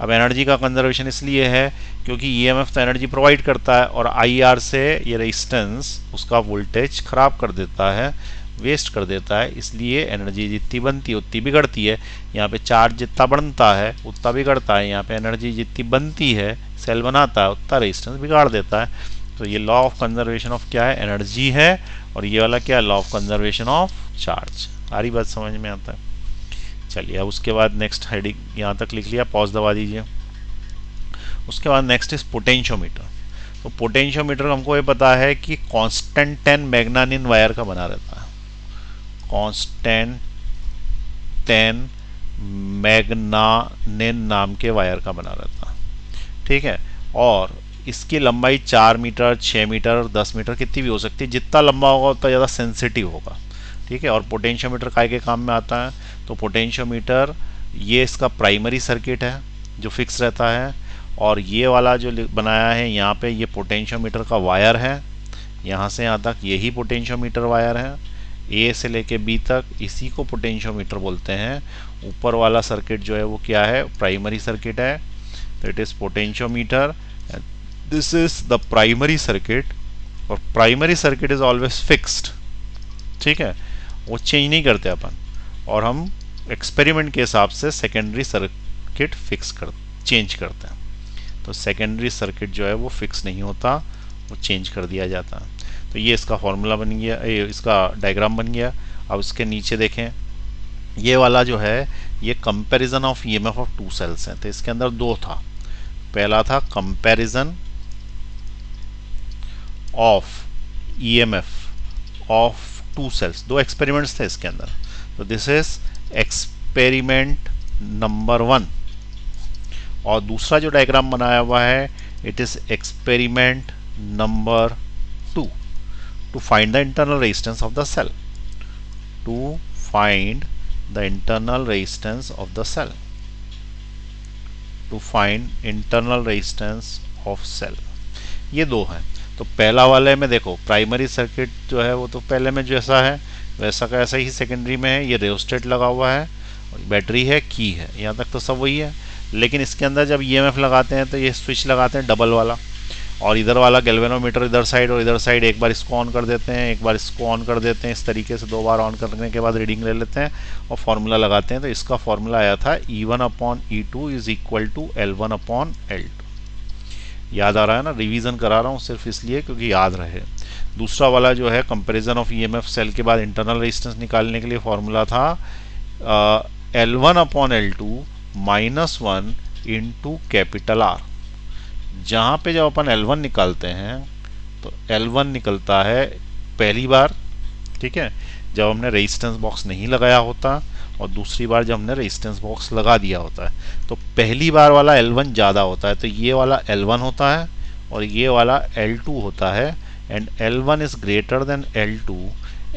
अब एनर्जी का कंजर्वेशन इसलिए है क्योंकि ईएमएफ तो एनर्जी प्रोवाइड करता है और आईआर से ये रेजिस्टेंस उसका वोल्टेज खराब कर देता है, वेस्ट कर देता है, इसलिए एनर्जी जितनी बनती है उतनी बिगड़ती है। यहाँ पे चार्ज जितना बनता है उतना बिगड़ता है, यहाँ पे एनर्जी जितनी बनती है सेल बनाता है उतना रेजिस्टेंस बिगाड़ देता है। तो ये लॉ ऑफ कंजर्वेशन ऑफ क्या है? एनर्जी है। और ये वाला क्या है? Law of conservation of charge. सारी बात समझ में आता है। चलिए अब उसके बाद नेक्स्ट हेडिंग यहाँ तक लिख लिया, पॉज दबा दीजिए। उसके बाद नेक्स्ट इज पोटेंशियोमीटर। तो पोटेंशियोमीटर हमको ये पता है कि कांस्टेंट 10 मैग्नानिन वायर का बना रहता है, कांस्टेंट 10 मैग्नानिन नाम के वायर का बना रहता है, ठीक है। और इसकी लंबाई 4 मीटर, 6 मीटर, 10 मीटर कितनी भी हो सकती है। जितना लंबा होगा उतना ज़्यादा सेंसिटिव होगा, ठीक है। और पोटेंशियोमीटर काय के काम में आता है? तो पोटेंशियोमीटर ये इसका प्राइमरी सर्किट है जो फिक्स रहता है, और ये वाला जो बनाया है यहाँ पे ये पोटेंशियोमीटर का वायर है, यहाँ से यहाँ तक यही पोटेंशियोमीटर वायर है, ए से लेके बी तक, इसी को पोटेंशियोमीटर बोलते हैं। ऊपर वाला सर्किट जो है वो क्या है? प्राइमरी सर्किट है। तो it is potentiometer, this is the primary circuit. और primary circuit is always fixed, ठीक है, वो चेंज नहीं करते अपन। और हम एक्सपेरिमेंट के हिसाब से सेकेंडरी सर्किट चेंज करते हैं। तो सेकेंडरी सर्किट जो है वो फिक्स नहीं होता, वो चेंज कर दिया जाता है। तो ये इसका फॉर्मूला बन गया, इसका डायग्राम बन गया। अब उसके नीचे देखें, ये वाला जो है ये comparison of EMF of two cells हैं। तो इसके अंदर दो था, पहला था comparison of EMF of two cells, दो एक्सपेरिमेंट्स थे इसके अंदर। तो दिस इज एक्सपेरिमेंट नंबर 1। और दूसरा जो डायग्राम बनाया हुआ है it is experiment number 2 to find the internal resistance of the cell, to find the internal resistance of the cell, to find internal resistance of cell. ये दो हैं। तो पहला वाले में देखो प्राइमरी सर्किट जो है वो तो पहले में जैसा है वैसा का ऐसा ही सेकेंडरी में है। ये रेओस्टेट लगा हुआ है, बैटरी है, की है, यहाँ तक तो सब वही है। लेकिन इसके अंदर जब ईएमएफ लगाते हैं तो ये स्विच लगाते हैं डबल वाला, और इधर वाला गैल्वेनोमीटर इधर साइड और इधर साइड एक बार इसको ऑन कर देते हैं, एक बार इसको ऑन कर देते हैं। इस तरीके से 2 बार ऑन करने के बाद रीडिंग ले लेते हैं और फॉर्मूला लगाते हैं। तो इसका फॉर्मूला आया था E1/E2 is equal to L1/L2। याद आ रहा है ना? रिवीजन करा रहा हूँ सिर्फ इसलिए क्योंकि याद रहे। दूसरा वाला जो है कंपैरिजन ऑफ ईएमएफ सेल के बाद इंटरनल रेजिस्टेंस निकालने के लिए फॉर्मूला था L1/L2 -1 इंटू कैपिटल R। जहाँ पे जब अपन L1 निकालते हैं तो L1 निकलता है पहली बार, ठीक है, जब हमने रेजिस्टेंस बॉक्स नहीं लगाया होता, और दूसरी बार जब हमने रेजिस्टेंस बॉक्स लगा दिया होता है। तो पहली बार वाला L1 ज़्यादा होता है, तो ये वाला L1 होता है और ये वाला L2 होता है। And L1 is greater than L2,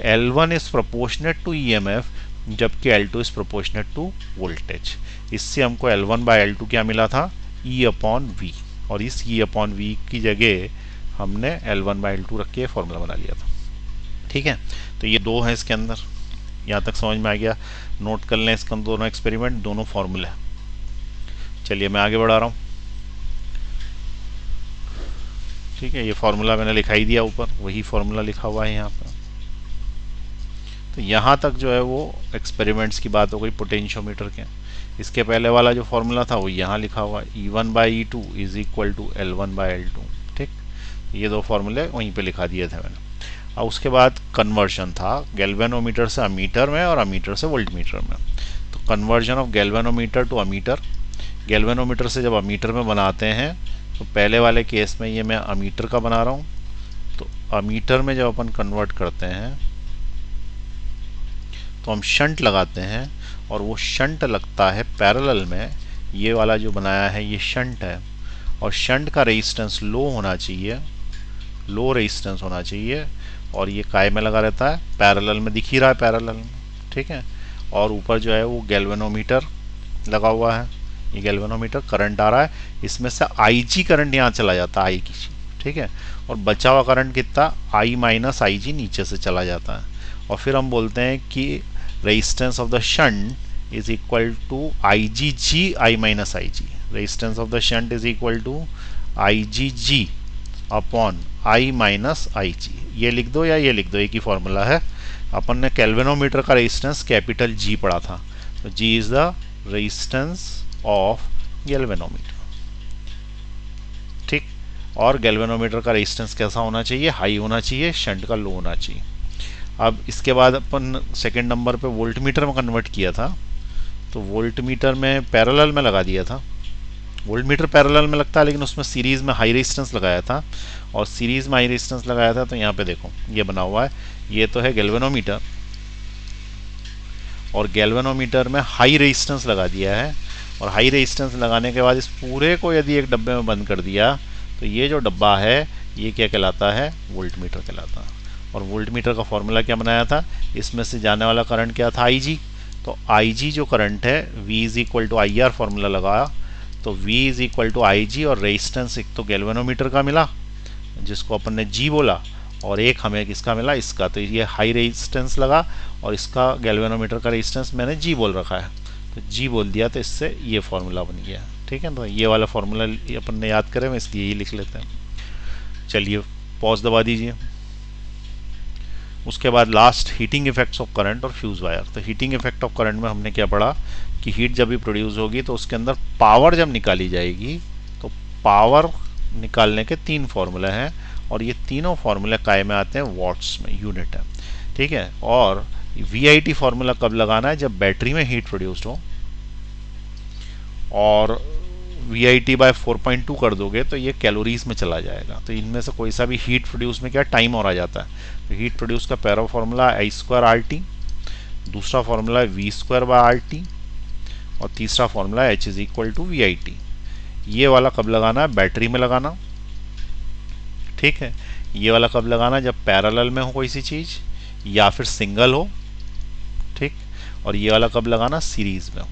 L1 is proportionate to EMF, जबकि L2 is proportionate to voltage. इससे हमको L1/L2 क्या मिला था? E/V। और इस E/V की जगह हमने L1/L2 रख के फॉर्मूला बना लिया था, ठीक है। तो ये दो हैं इसके अंदर, यहाँ तक समझ में आ गया। नोट कर लें इसका दोनों एक्सपेरिमेंट, दोनों फॉर्मूले। चलिए मैं आगे बढ़ा रहा हूँ, ठीक है। ये फॉर्मूला मैंने लिखा ही दिया ऊपर, वही फॉर्मूला लिखा हुआ है यहाँ पर। तो यहाँ तक जो है वो एक्सपेरिमेंट्स की बात हो गई पोटेंशियोमीटर के। इसके पहले वाला जो फॉर्मूला था वो यहाँ लिखा हुआ है, E1/E2 is equal to L1/L2, ठीक। ये दो फॉर्मूले वहीं पे लिखा दिए थे मैंने। और उसके बाद कन्वर्जन था गैल्वेनोमीटर से अमीटर में और अमीटर से वोल्टमीटर में। तो conversion of galvanometer to ammeter, galvanometer से जब अमीटर में बनाते हैं तो पहले वाले केस में ये मैं अमीटर का बना रहा हूँ। तो अमीटर में जब अपन कन्वर्ट करते हैं तो हम शंट लगाते हैं, और वो शंट लगता है पैरेलल में। ये वाला जो बनाया है ये शंट है, और शंट का रेजिस्टेंस लो होना चाहिए, लो रेजिस्टेंस होना चाहिए। और ये काय में लगा रहता है? पैरेलल में, दिख ही रहा है पैरेलल में, ठीक है। और ऊपर जो है वो गैल्वेनोमीटर लगा हुआ है, ये गैल्वेनोमीटर करंट आ रहा है, इसमें से IG करंट यहाँ चला जाता है, आई की, ठीक है, और बचा हुआ करंट कितना, I माइनस आई जी नीचे से चला जाता है। और फिर हम बोलते हैं कि resistance of the shunt is equal to I G G I minus I G. Resistance of the shunt is equal to I G G upon I minus I G. ये लिख दो या ये लिख दो, एक ही फॉर्मूला है। अपन ने गैल्वेनोमीटर का रेजिस्टेंस कैपिटल G पढ़ा था, तो G is the resistance of galvanometer, ठीक। और गैल्वेनोमीटर का रेजिस्टेंस कैसा होना चाहिए, हाई होना चाहिए, शंट का लो होना चाहिए। अब इसके बाद अपन सेकंड नंबर पे वोल्टमीटर में कन्वर्ट किया था, तो वोल्टमीटर में पैरेलल में लगा दिया था। वोल्टमीटर पैरेलल में लगता है, लेकिन उसमें सीरीज में हाई रेजिस्टेंस लगाया था, और सीरीज में हाई रेजिस्टेंस लगाया था, तो यहाँ पे देखो ये बना हुआ है, ये तो है गैल्वेनोमीटर, और गैल्वेनोमीटर में हाई रेजिस्टेंस लगा दिया है, और हाई रेजिस्टेंस लगाने के बाद इस पूरे को यदि एक डब्बे में बंद कर दिया, तो ये जो डब्बा है ये क्या कहलाता है, वोल्टमीटर कहलाता है। और वोल्टमीटर का फॉर्मूला क्या बनाया था, इसमें से जाने वाला करंट क्या था, IG, तो IG जो करंट है V is equal to IR formula लगाया, तो V is equal to IG, और रेजिस्टेंस एक तो गैल्वेनोमीटर का मिला जिसको अपन ने G बोला, और एक हमें किसका मिला, इसका, तो ये हाई रेजिस्टेंस लगा, और इसका गैल्वेनोमीटर का रेजिस्टेंस मैंने G बोल रखा है, तो G बोल दिया, तो इससे ये फॉर्मूला बन गया, ठीक है। तो ये वाला फॉर्मूला अपन ने याद करें, इसलिए ये लिख लेते हैं। चलिए पॉज दबा दीजिए। उसके बाद last heating effects of current और फ्यूज वायर। तो हीटिंग इफेक्ट ऑफ करंट में हमने क्या पढ़ा कि हीट जब भी प्रोड्यूस होगी तो उसके अंदर पावर जब निकाली जाएगी, तो पावर निकालने के 3 फॉर्मूले हैं, और ये तीनों फॉर्मूले काय में आते हैं, वॉट्स में, यूनिट है, ठीक है। और VIT फॉर्मूला कब लगाना है, जब बैटरी में हीट प्रोड्यूस्ड हो, और VIT बाय 4.2 कर दोगे तो ये कैलोरीज में चला जाएगा। तो इनमें से कोई सा भी हीट प्रोड्यूस में क्या टाइम और आ जाता है, तो हीट प्रोड्यूस का पहला फॉर्मूला I स्क्वायर RT, दूसरा फॉर्मूला है V स्क्वायर बाय RT, और तीसरा फॉर्मूला है H is equal to VIT। ये वाला कब लगाना है, बैटरी में लगाना, ठीक है। ये वाला कब लगाना, जब पैरेलल में हो कोई सी चीज, या फिर सिंगल हो, ठीक। और ये वाला कब लगाना, सीरीज में हो।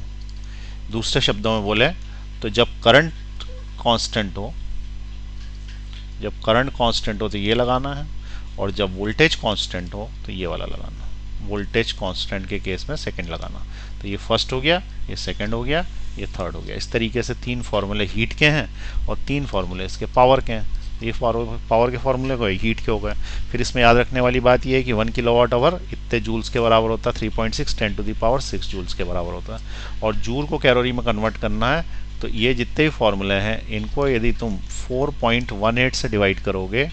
दूसरे शब्दों में बोले तो जब करंट कांस्टेंट हो, जब करंट कांस्टेंट हो तो ये लगाना है, और जब वोल्टेज कांस्टेंट हो तो ये वाला लगाना। वोल्टेज कांस्टेंट के केस में सेकंड लगाना। तो ये फर्स्ट हो गया, ये सेकंड हो गया, ये थर्ड हो गया। इस तरीके से 3 फॉर्मूले हीट के हैं और 3 फॉर्मूले इसके पावर के हैं। ये पावर के फॉर्मूले को हीट के हो गए। फिर इसमें याद रखने वाली बात ये है कि 1 किलोवाट आवर इतने जूल्स के बराबर होता है, 3.6 10⁻6 जूल्स के बराबर होता है। और जूल को कैलोरी में कन्वर्ट करना है, तो ये जितने भी फॉर्मूले हैं इनको यदि तुम 4.18 से डिवाइड करोगे,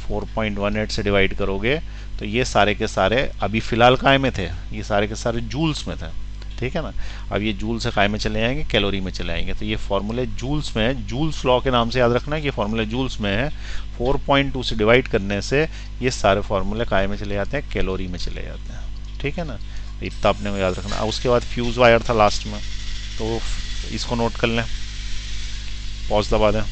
4.18 से डिवाइड करोगे, तो ये सारे के सारे अभी फिलहाल काय में थे, ये सारे के सारे जूल्स में थे, ठीक है ना। अब ये जूल से काय में चले जाएंगे, कैलोरी में चले आएंगे। तो ये फॉर्मूले जूल्स में है, जूल्स लॉ के नाम से याद रखना है कि फॉर्मूले जूल्स में है। 4.2 से डिवाइड करने से ये सारे फॉर्मूले काय में चले जाते हैं, कैलोरी में चले जाते हैं, ठीक है ना। तो इतना अपने को याद रखना। अब उसके बाद फ्यूज वायर था लास्ट में, तो इसको नोट कर लें, पॉज दबा दें।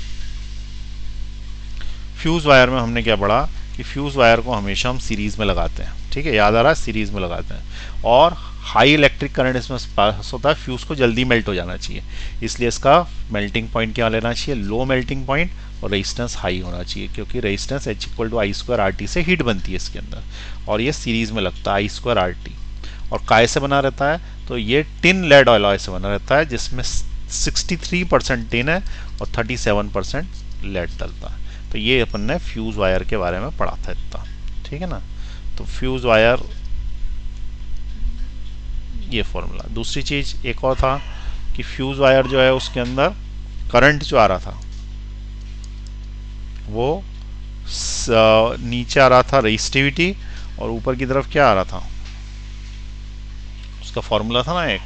फ्यूज वायर में हमने क्या पढ़ा कि फ्यूज वायर को हमेशा हम सीरीज में लगाते हैं, ठीक है, याद आ रहा है, सीरीज में लगाते हैं। और हाई इलेक्ट्रिक करंट इसमें पास होता है, फ्यूज को जल्दी मेल्ट हो जाना चाहिए, इसलिए इसका मेल्टिंग पॉइंट क्या लेना चाहिए, लो मेल्टिंग पॉइंट, और रेजिस्टेंस हाई होना चाहिए, क्योंकि resistance H equal to I square RT से हीट बनती है इसके अंदर, और ये सीरीज में लगता है I स्क्वायर RT। और काय से बना रहता है, तो ये टिन लेड अलॉय से बना रहता है, जिसमें 63% टिन है और 37% लेड डलता है। तो ये अपन ने फ्यूज वायर के बारे में पढ़ा था इतना, ठीक है ना। तो फ्यूज वायर ये फॉर्मूला। दूसरी चीज एक और था कि फ्यूज वायर जो है उसके अंदर करंट जो आ रहा था वो नीचे आ रहा था रेजिस्टिविटी, और ऊपर की तरफ क्या आ रहा था, उसका फॉर्मूला था ना एक,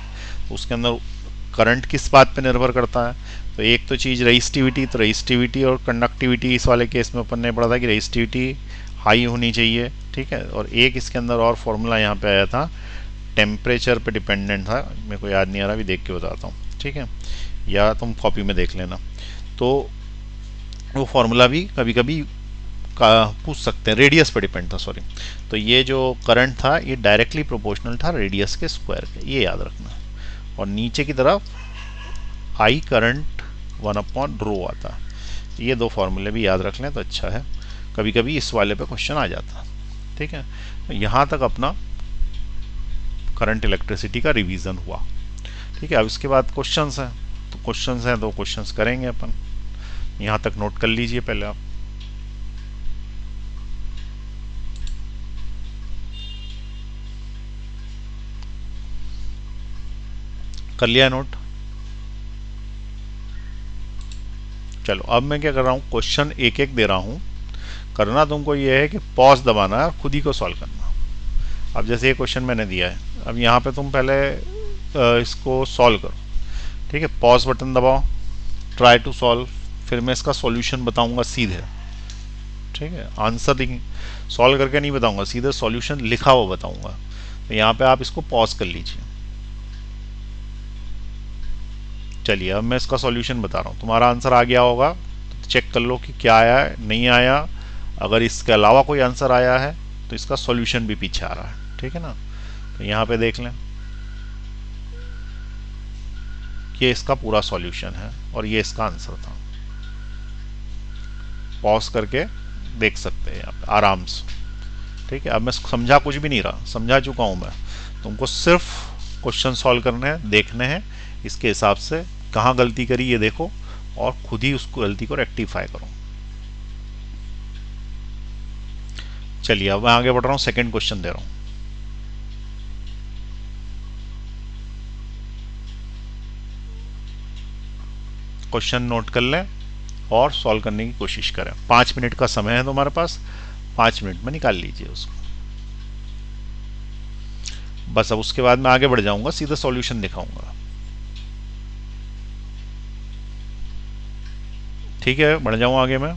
उसके अंदर करंट किस बात पे निर्भर करता है, तो एक तो चीज़ रेजिस्टिविटी, तो रेजिस्टिविटी और कंडक्टिविटी इस वाले केस में अपन ने पढ़ा था कि रेजिस्टिविटी हाई होनी चाहिए, ठीक है। और एक इसके अंदर और फॉर्मूला यहाँ पे आया था, टेम्परेचर पे डिपेंडेंट था, मेरे को याद नहीं आ रहा, अभी देख के बताता हूँ, ठीक है, या तुम कॉपी में देख लेना। तो वो फॉर्मूला भी कभी कभी पूछ सकते हैं, रेडियस पे डिपेंड था, सॉरी। तो ये जो करंट था ये डायरेक्टली प्रोपोर्शनल था रेडियस के स्क्वायर के, ये याद रखना। और नीचे की तरफ आई करंट 1/रो आता है। ये दो फॉर्मूले भी याद रख लें तो अच्छा है, कभी कभी इस वाले पे क्वेश्चन आ जाता है। ठीक है, तो यहाँ तक अपना करंट इलेक्ट्रिसिटी का रिवीजन हुआ। ठीक है, अब इसके बाद क्वेश्चंस हैं, तो क्वेश्चंस हैं तो क्वेश्चंस करेंगे अपन। यहाँ तक नोट कर लीजिए पहले आप। कर लिया नोट? चलो अब मैं क्या कर रहा हूँ, क्वेश्चन एक एक दे रहा हूँ। करना तुमको ये है कि पॉज दबाना है और खुद ही को सॉल्व करना। अब जैसे ये क्वेश्चन मैंने दिया है, अब यहाँ पे तुम पहले इसको सॉल्व करो। ठीक है, पॉज बटन दबाओ, ट्राई टू सॉल्व, फिर मैं इसका सॉल्यूशन बताऊंगा सीधे। ठीक है, आंसर सॉल्व करके नहीं बताऊंगा, सीधे सॉल्यूशन लिखा हुआ बताऊंगा। तो यहाँ पे आप इसको पॉज कर लीजिए। चलिए अब मैं इसका सॉल्यूशन बता रहा हूँ, तुम्हारा आंसर आ गया होगा तो चेक कर लो कि क्या आया है, नहीं आया। अगर इसके अलावा कोई आंसर आया है तो इसका सॉल्यूशन भी पीछे आ रहा है। ठीक है ना, तो यहाँ पे देख लें, ये इसका पूरा सॉल्यूशन है और ये इसका आंसर था। पॉज करके देख सकते हैं यहाँ पे आराम से। ठीक है, अब मैं समझा कुछ भी नहीं रहा, समझा चुका हूँ मैं। तुमको सिर्फ क्वेश्चन सॉल्व करने हैं, देखने हैं, इसके हिसाब से कहाँ गलती करी ये देखो और खुद ही उसको गलती को रेक्टिफाई करो। चलिए अब मैं आगे बढ़ रहा हूँ, सेकंड क्वेश्चन दे रहा हूँ। क्वेश्चन नोट कर लें और सॉल्व करने की कोशिश करें। 5 मिनट का समय है तुम्हारे पास, 5 मिनट में निकाल लीजिए उसको। बस अब उसके बाद मैं आगे बढ़ जाऊंगा, सीधा सॉल्यूशन दिखाऊंगा। ठीक है, बढ़ जाऊँ आगे मैं।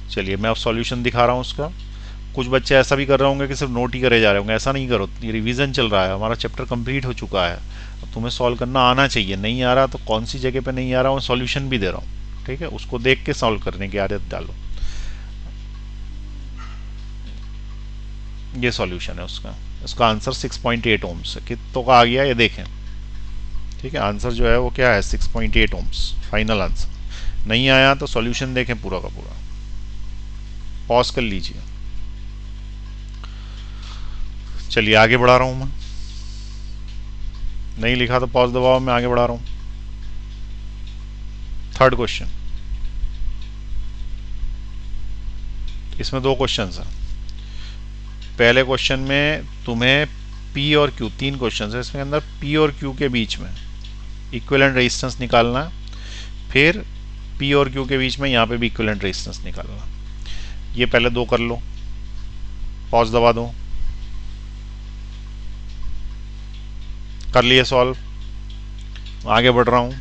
चलिए मैं अब सॉल्यूशन दिखा रहा हूँ उसका। कुछ बच्चे ऐसा भी कर रहे होंगे कि सिर्फ नोट ही करे जा रहे होंगे, ऐसा नहीं करो, ये रिवीजन चल रहा है, हमारा चैप्टर कंप्लीट हो चुका है। अब तुम्हें सॉल्व करना आना चाहिए, नहीं आ रहा तो कौन सी जगह पे नहीं आ रहा हूँ, सॉल्यूशन भी दे रहा हूँ। ठीक है, उसको देख के सॉल्व करने की आदत डालो। ये सॉल्यूशन है उसका, इसका आंसर 6.8 ओम्स है। कितनों का आ गया ये देखें। ठीक है, आंसर जो है वो क्या है, 6.8 ओम्स फाइनल आंसर। नहीं आया तो सॉल्यूशन देखें पूरा का पूरा, पॉज कर लीजिए। चलिए आगे बढ़ा रहा हूं मैं, नहीं लिखा तो पॉज दबाओ, मैं आगे बढ़ा रहा हूं। थर्ड क्वेश्चन, इसमें 2 क्वेश्चन हैं। पहले क्वेश्चन में तुम्हें P और Q, 3 क्वेश्चन है इसमें अंदर, P और Q के बीच में इक्विवेलेंट रेजिस्टेंस निकालना है। फिर P और Q के बीच में यहाँ पे भी इक्विवेलेंट रेजिस्टेंस निकालना। ये पहले 2 कर लो, पॉज दबा दो। कर लिए सॉल्व, आगे बढ़ रहा हूँ,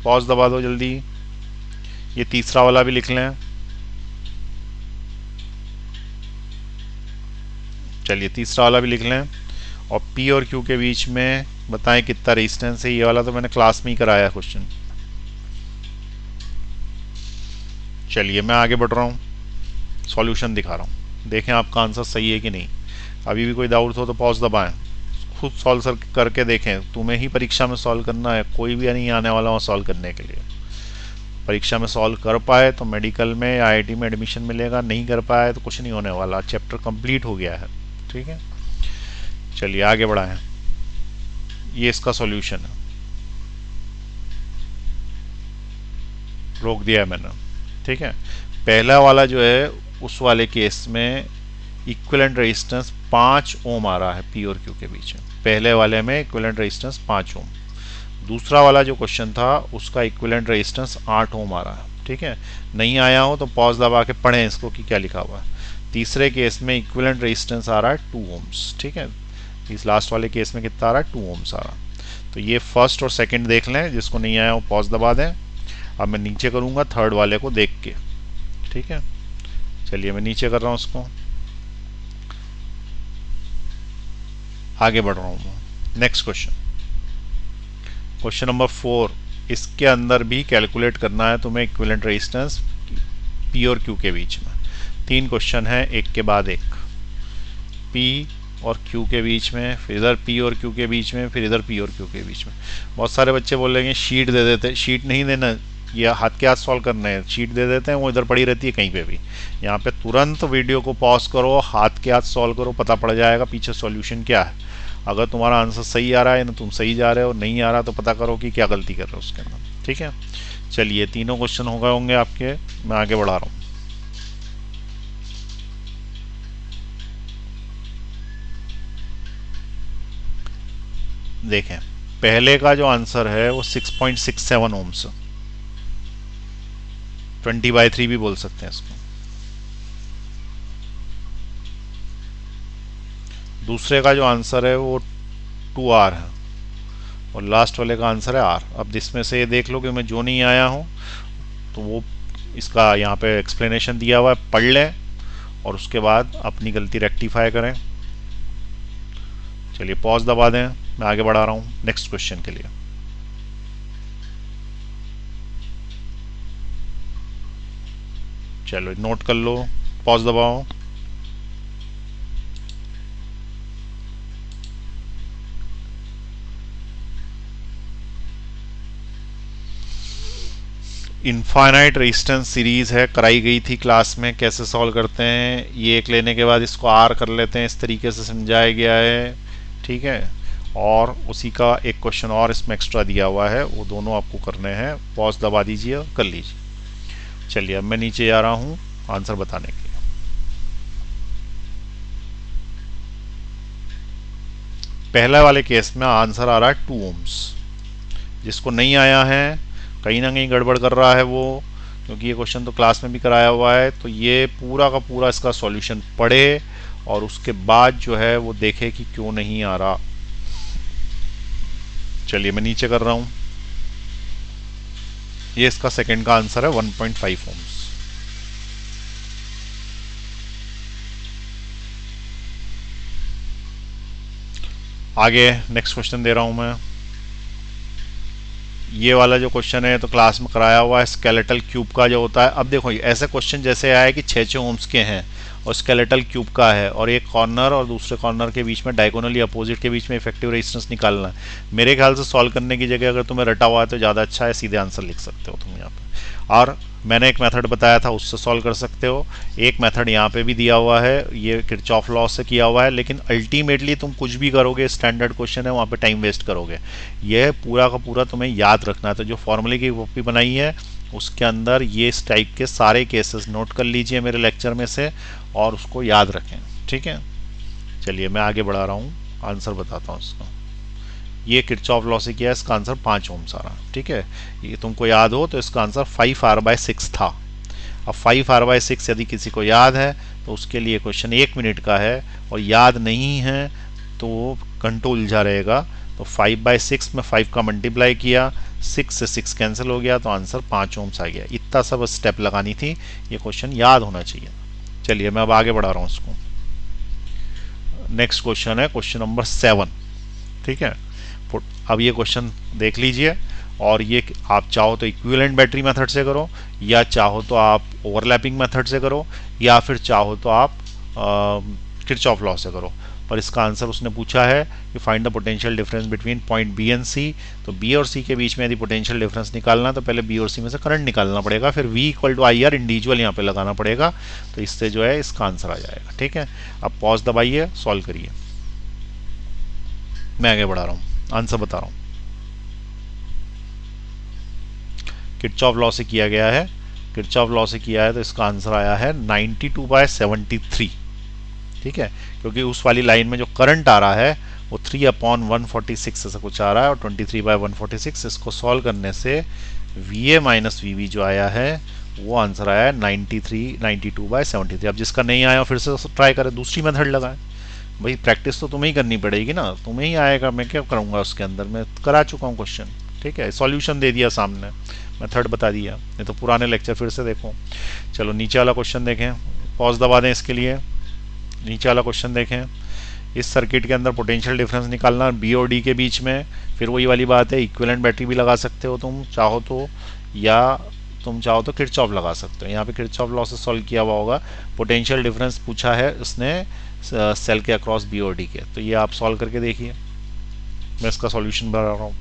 पॉज दबा दो जल्दी। ये तीसरा वाला भी लिख लें। चलिए तीसरा वाला भी लिख लें। और P और Q के बीच में बताएं कितना रेजिस्टेंस है। ये वाला तो मैंने क्लास में ही कराया क्वेश्चन। चलिए मैं आगे बढ़ रहा हूँ, सॉल्यूशन दिखा रहा हूँ, देखें आपका आंसर सही है कि नहीं। अभी भी कोई डाउट हो तो पॉज दबाएं, खुद सॉल्व करके देखें। तुम्हें ही परीक्षा में सॉल्व करना है, कोई भी नहीं आने वाला हो सॉल्व करने के लिए। परीक्षा में सॉल्व कर पाए तो मेडिकल में या IIT में एडमिशन मिलेगा, नहीं कर पाए तो कुछ नहीं होने वाला, चैप्टर कंप्लीट हो गया है। ठीक है, चलिए आगे बढ़ाएं। ये इसका सॉल्यूशन है, रोक दिया है मैंने। ठीक है, पहला वाला जो है उस वाले केस में इक्विवेलेंट रेजिस्टेंस 5 ओम आ रहा है P और Q के बीच में। पहले वाले में इक्विवेलेंट रेजिस्टेंस 5 ओम। दूसरा वाला जो क्वेश्चन था उसका इक्विवेलेंट रेजिस्टेंस 8 ओम आ रहा है। ठीक है, नहीं आया हो तो पॉज दबा के पढ़ें इसको कि क्या लिखा हुआ है। तीसरे केस में इक्विवेलेंट रेजिस्टेंस आ रहा है 2 ओम्स। ठीक है, इस लास्ट वाले केस में कितना आ रहा है, 2 ओम्स आ रहा है। तो ये फर्स्ट और सेकंड देख लें, जिसको नहीं आया वो पॉज दबा दें। अब मैं नीचे करूंगा थर्ड वाले को देख के। ठीक है, चलिए मैं नीचे कर रहा हूँ उसको, आगे बढ़ रहा हूँ। Next question, question number 4। इसके अंदर भी कैलकुलेट करना है तुम्हें इक्विवेलेंट रेजिस्टेंस P और Q के बीच में। 3 क्वेश्चन है एक के बाद एक। P और Q के बीच में, फिर इधर P और Q के बीच में, फिर इधर P और Q के बीच में। बहुत सारे बच्चे बोलेंगे शीट दे देते, शीट नहीं देना, या हाथ के हाथ सॉल्व करना है, शीट दे देते हैं, वो इधर पड़ी रहती है कहीं पे भी। यहाँ पे तुरंत वीडियो को पॉज करो, हाथ के हाथ सॉल्व करो, पता पड़ जाएगा पीछे सॉल्यूशन क्या है। अगर तुम्हारा आंसर सही आ रहा है ना, तुम सही जा रहे हो, नहीं आ रहा तो पता करो कि क्या गलती कर रहे हो उसके अंदर। ठीक है, चलिए तीनों क्वेश्चन हो गए होंगे आपके, मैं आगे बढ़ा रहा हूँ। देखें, पहले का जो आंसर है वो 6.67 ओम्स, 20/3 भी बोल सकते हैं इसको। दूसरे का जो आंसर है वो 2R है, और लास्ट वाले का आंसर है R। अब जिसमें से ये देख लो कि मैं जो नहीं आया हूँ तो वो इसका यहाँ पे एक्सप्लेनेशन दिया हुआ है, पढ़ लें और उसके बाद अपनी गलती रेक्टिफाई करें। चलिए पॉज दबा दें, मैं आगे बढ़ा रहा हूँ नेक्स्ट क्वेश्चन के लिए। चलो नोट कर लो, पॉज दबाओ। इनफाइनाइट रेजिस्टेंस सीरीज है, कराई गई थी क्लास में, कैसे सॉल्व करते हैं ये एक लेने के बाद इसको आर कर लेते हैं, इस तरीके से समझाया गया है। ठीक है, और उसी का एक क्वेश्चन और इसमें एक्स्ट्रा दिया हुआ है, वो दोनों आपको करने हैं। पॉज दबा दीजिए और कर लीजिए। चलिए अब मैं नीचे जा रहा हूँ आंसर बताने के लिए। पहला वाले केस में आंसर आ रहा है 2 ओम्स। जिसको नहीं आया है, कहीं ना कहीं गड़बड़ कर रहा है वो, क्योंकि ये क्वेश्चन तो क्लास में भी कराया हुआ है, तो ये पूरा का पूरा इसका सॉल्यूशन पढ़े और उसके बाद जो है वो देखे कि क्यों नहीं आ रहा। चलिए मैं नीचे कर रहा हूं। ये इसका सेकंड का आंसर है 1.5 ओम्स। आगे नेक्स्ट क्वेश्चन दे रहा हूं मैं। ये वाला जो क्वेश्चन है तो क्लास में कराया हुआ है, स्केलेटल क्यूब का जो होता है। अब देखो ऐसे क्वेश्चन जैसे आया कि 6 ओम्स के हैं और स्केलेटल क्यूब का है, और एक कॉर्नर और दूसरे कॉर्नर के बीच में डायगोनली अपोजिट के बीच में इफेक्टिव रेजिस्टेंस निकालना है। मेरे ख्याल से सॉल्व करने की जगह अगर तुम्हें रटा हुआ है तो ज़्यादा अच्छा है, सीधे आंसर लिख सकते हो तुम यहाँ पे। और मैंने एक मेथड बताया था, उससे सॉल्व कर सकते हो। एक मेथड यहाँ पे भी दिया हुआ है, ये किरचॉफ लॉ से किया हुआ है, लेकिन अल्टीमेटली तुम कुछ भी करोगे, स्टैंडर्ड क्वेश्चन है, वहाँ पे टाइम वेस्ट करोगे। यह पूरा का पूरा तुम्हें याद रखना है। तो जो फॉर्मूले की कॉपी बनाई है उसके अंदर ये इस टाइप के सारे केसेस नोट कर लीजिए मेरे लेक्चर में से, और उसको याद रखें। ठीक है, चलिए मैं आगे बढ़ा रहा हूँ, आंसर बताता हूँ इसका। ये किरचॉफ लॉ से किया है, इसका आंसर 5 ओम्स आ रहा। ठीक है, ये तुमको याद हो तो इसका आंसर 5R/6 था। अब 5R/6 यदि किसी को याद है तो उसके लिए क्वेश्चन 1 मिनट का है, और याद नहीं है तो घंटों उलझा रहेगा। तो 5/6 में 5 का मल्टीप्लाई किया, 6 से 6 कैंसिल हो गया, तो आंसर 5 ओम्स आ गया। इतना सब स्टेप लगानी थी, ये क्वेश्चन याद होना चाहिए। चलिए मैं अब आगे बढ़ा रहा हूँ इसको। नेक्स्ट क्वेश्चन है क्वेश्चन नंबर 7। ठीक है, अब ये क्वेश्चन देख लीजिए, और ये आप चाहो तो इक्विवेलेंट बैटरी मेथड से करो, या चाहो तो आप ओवरलैपिंग मेथड से करो, या फिर चाहो तो आप किरचॉफ लॉ से करो। पर इसका आंसर उसने पूछा है कि find the potential difference between point B and C. तो बी और सी के बीच में यदि पोटेंशियल डिफरेंस निकालना तो पहले बी और सी में से करंट निकालना पड़ेगा, फिर V = IR इंडिविजुअल यहाँ पे लगाना पड़ेगा, तो इससे जो है इसका आंसर आ जाएगा। ठीक है, अब पॉज दबाइए, सॉल्व करिए, मैं आगे बढ़ा रहा हूँ, आंसर बता रहा हूँ। किरचॉफ लॉ से किया गया है, किरचॉफ लॉ से किया है, तो इसका आंसर आया है 92/73। ठीक है, क्योंकि उस वाली लाइन में जो करंट आ रहा है वो 3/146 ऐसा कुछ आ रहा है, और 23/146 इसको सॉल्व करने से VA - VB जो आया है वो आंसर आया है 92/73। अब जिसका नहीं आया फिर से ट्राई करें, दूसरी मेथड लगाएं। भाई प्रैक्टिस तो तुम्हें ही करनी पड़ेगी ना, तुम्हें ही आएगा, मैं क्या करूँगा उसके अंदर, मैं करा चुका हूँ क्वेश्चन। ठीक है, सॉल्यूशन दे दिया सामने, मेथड बता दिया, नहीं तो पुराने लेक्चर फिर से देखो। चलो नीचे वाला क्वेश्चन देखें, पॉज दबा दें इसके लिए। नीचे वाला क्वेश्चन देखें, इस सर्किट के अंदर पोटेंशियल डिफरेंस निकालना बी और डी के बीच में। फिर वही वाली बात है, इक्विवेलेंट बैटरी भी लगा सकते हो तुम चाहो तो, या तुम चाहो तो किरचॉफ लगा सकते हो। यहाँ पे किरचॉफ लॉ से सॉल्व किया हुआ होगा। पोटेंशियल डिफरेंस पूछा है उसने सेल के अक्रॉस बी और डी के। तो ये आप सॉल्व करके देखिए, मैं इसका सॉल्यूशन बना रहा हूँ,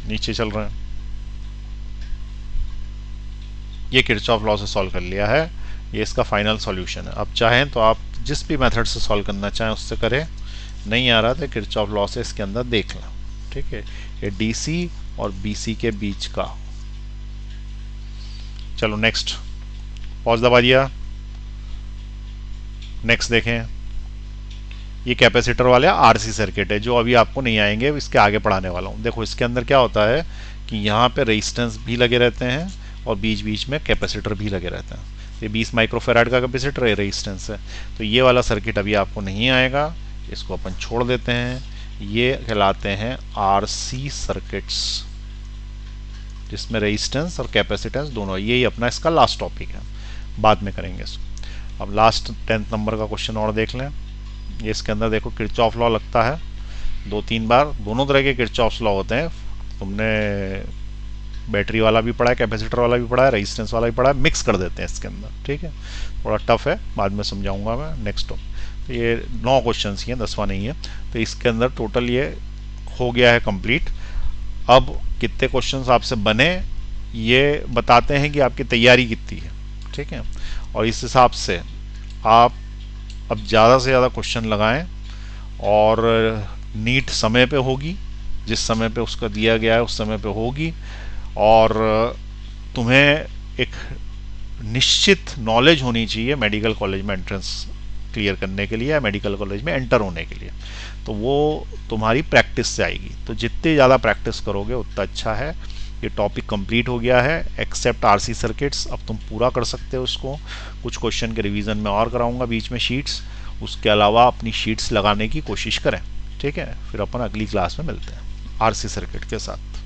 नीचे चल रहे हैं। ये किरचॉफ लॉ से सॉल्व कर लिया है, ये इसका फाइनल सॉल्यूशन है। अब चाहें तो आप जिस भी मेथड से सॉल्व करना चाहें उससे करें, नहीं आ रहा तो किरचॉफ लॉ से इसके अंदर देख लें। ठीक है, ये डीसी और बीसी के बीच का। चलो नेक्स्ट, पॉज दबा दिया, नेक्स्ट देखें। ये कैपेसिटर वाले आरसी सर्किट है जो अभी आपको नहीं आएंगे, इसके आगे पढ़ाने वाला हूँ। देखो इसके अंदर क्या होता है कि यहाँ पे रेजिस्टेंस भी लगे रहते हैं और बीच बीच में कैपेसिटर भी लगे रहते हैं। ये 20 माइक्रोफेराड का कैपेसिटर है, रेजिस्टेंस है। तो ये वाला सर्किट अभी आपको नहीं आएगा, इसको अपन छोड़ देते हैं। ये कहलाते हैं आरसी सर्किट्स, जिसमें रेजिस्टेंस और कैपेसिटेंस दोनों। यही अपना इसका लास्ट टॉपिक है, बाद में करेंगे इसको। अब लास्ट 10th नंबर का क्वेश्चन और देख लें। ये इसके अंदर देखो किरचॉफ लॉ लगता है 2-3 बार, दोनों तरह के किरचॉफ लॉ होते हैं। तुमने बैटरी वाला भी पढ़ा है, कैपेसिटर वाला भी पढ़ा है, रेजिस्टेंस वाला भी पढ़ा है, मिक्स कर देते हैं इसके अंदर। ठीक है, थोड़ा टफ है, बाद में समझाऊंगा मैं नेक्स्ट टॉप। तो ये 9 क्वेश्चन ही हैं, 10वां नहीं है। तो इसके अंदर टोटल ये हो गया है कंप्लीट। अब कितने क्वेश्चंस आपसे बने ये बताते हैं कि आपकी तैयारी कितनी है। ठीक है, और इस हिसाब से आप अब ज़्यादा से ज़्यादा क्वेश्चन लगाएं, और नीट समय पे होगी, जिस समय पे उसका दिया गया है उस समय पे होगी, और तुम्हें एक निश्चित नॉलेज होनी चाहिए मेडिकल कॉलेज में एंट्रेंस क्लियर करने के लिए या मेडिकल कॉलेज में एंटर होने के लिए। तो वो तुम्हारी प्रैक्टिस से आएगी, तो जितनी ज़्यादा प्रैक्टिस करोगे उतना अच्छा है। ये टॉपिक कंप्लीट हो गया है एक्सेप्ट आरसी सर्किट्स। अब तुम पूरा कर सकते हो इसको। कुछ क्वेश्चन के रिवीजन में और कराऊंगा बीच में शीट्स, उसके अलावा अपनी शीट्स लगाने की कोशिश करें। ठीक है, फिर अपन अगली क्लास में मिलते हैं आरसी सर्किट के साथ।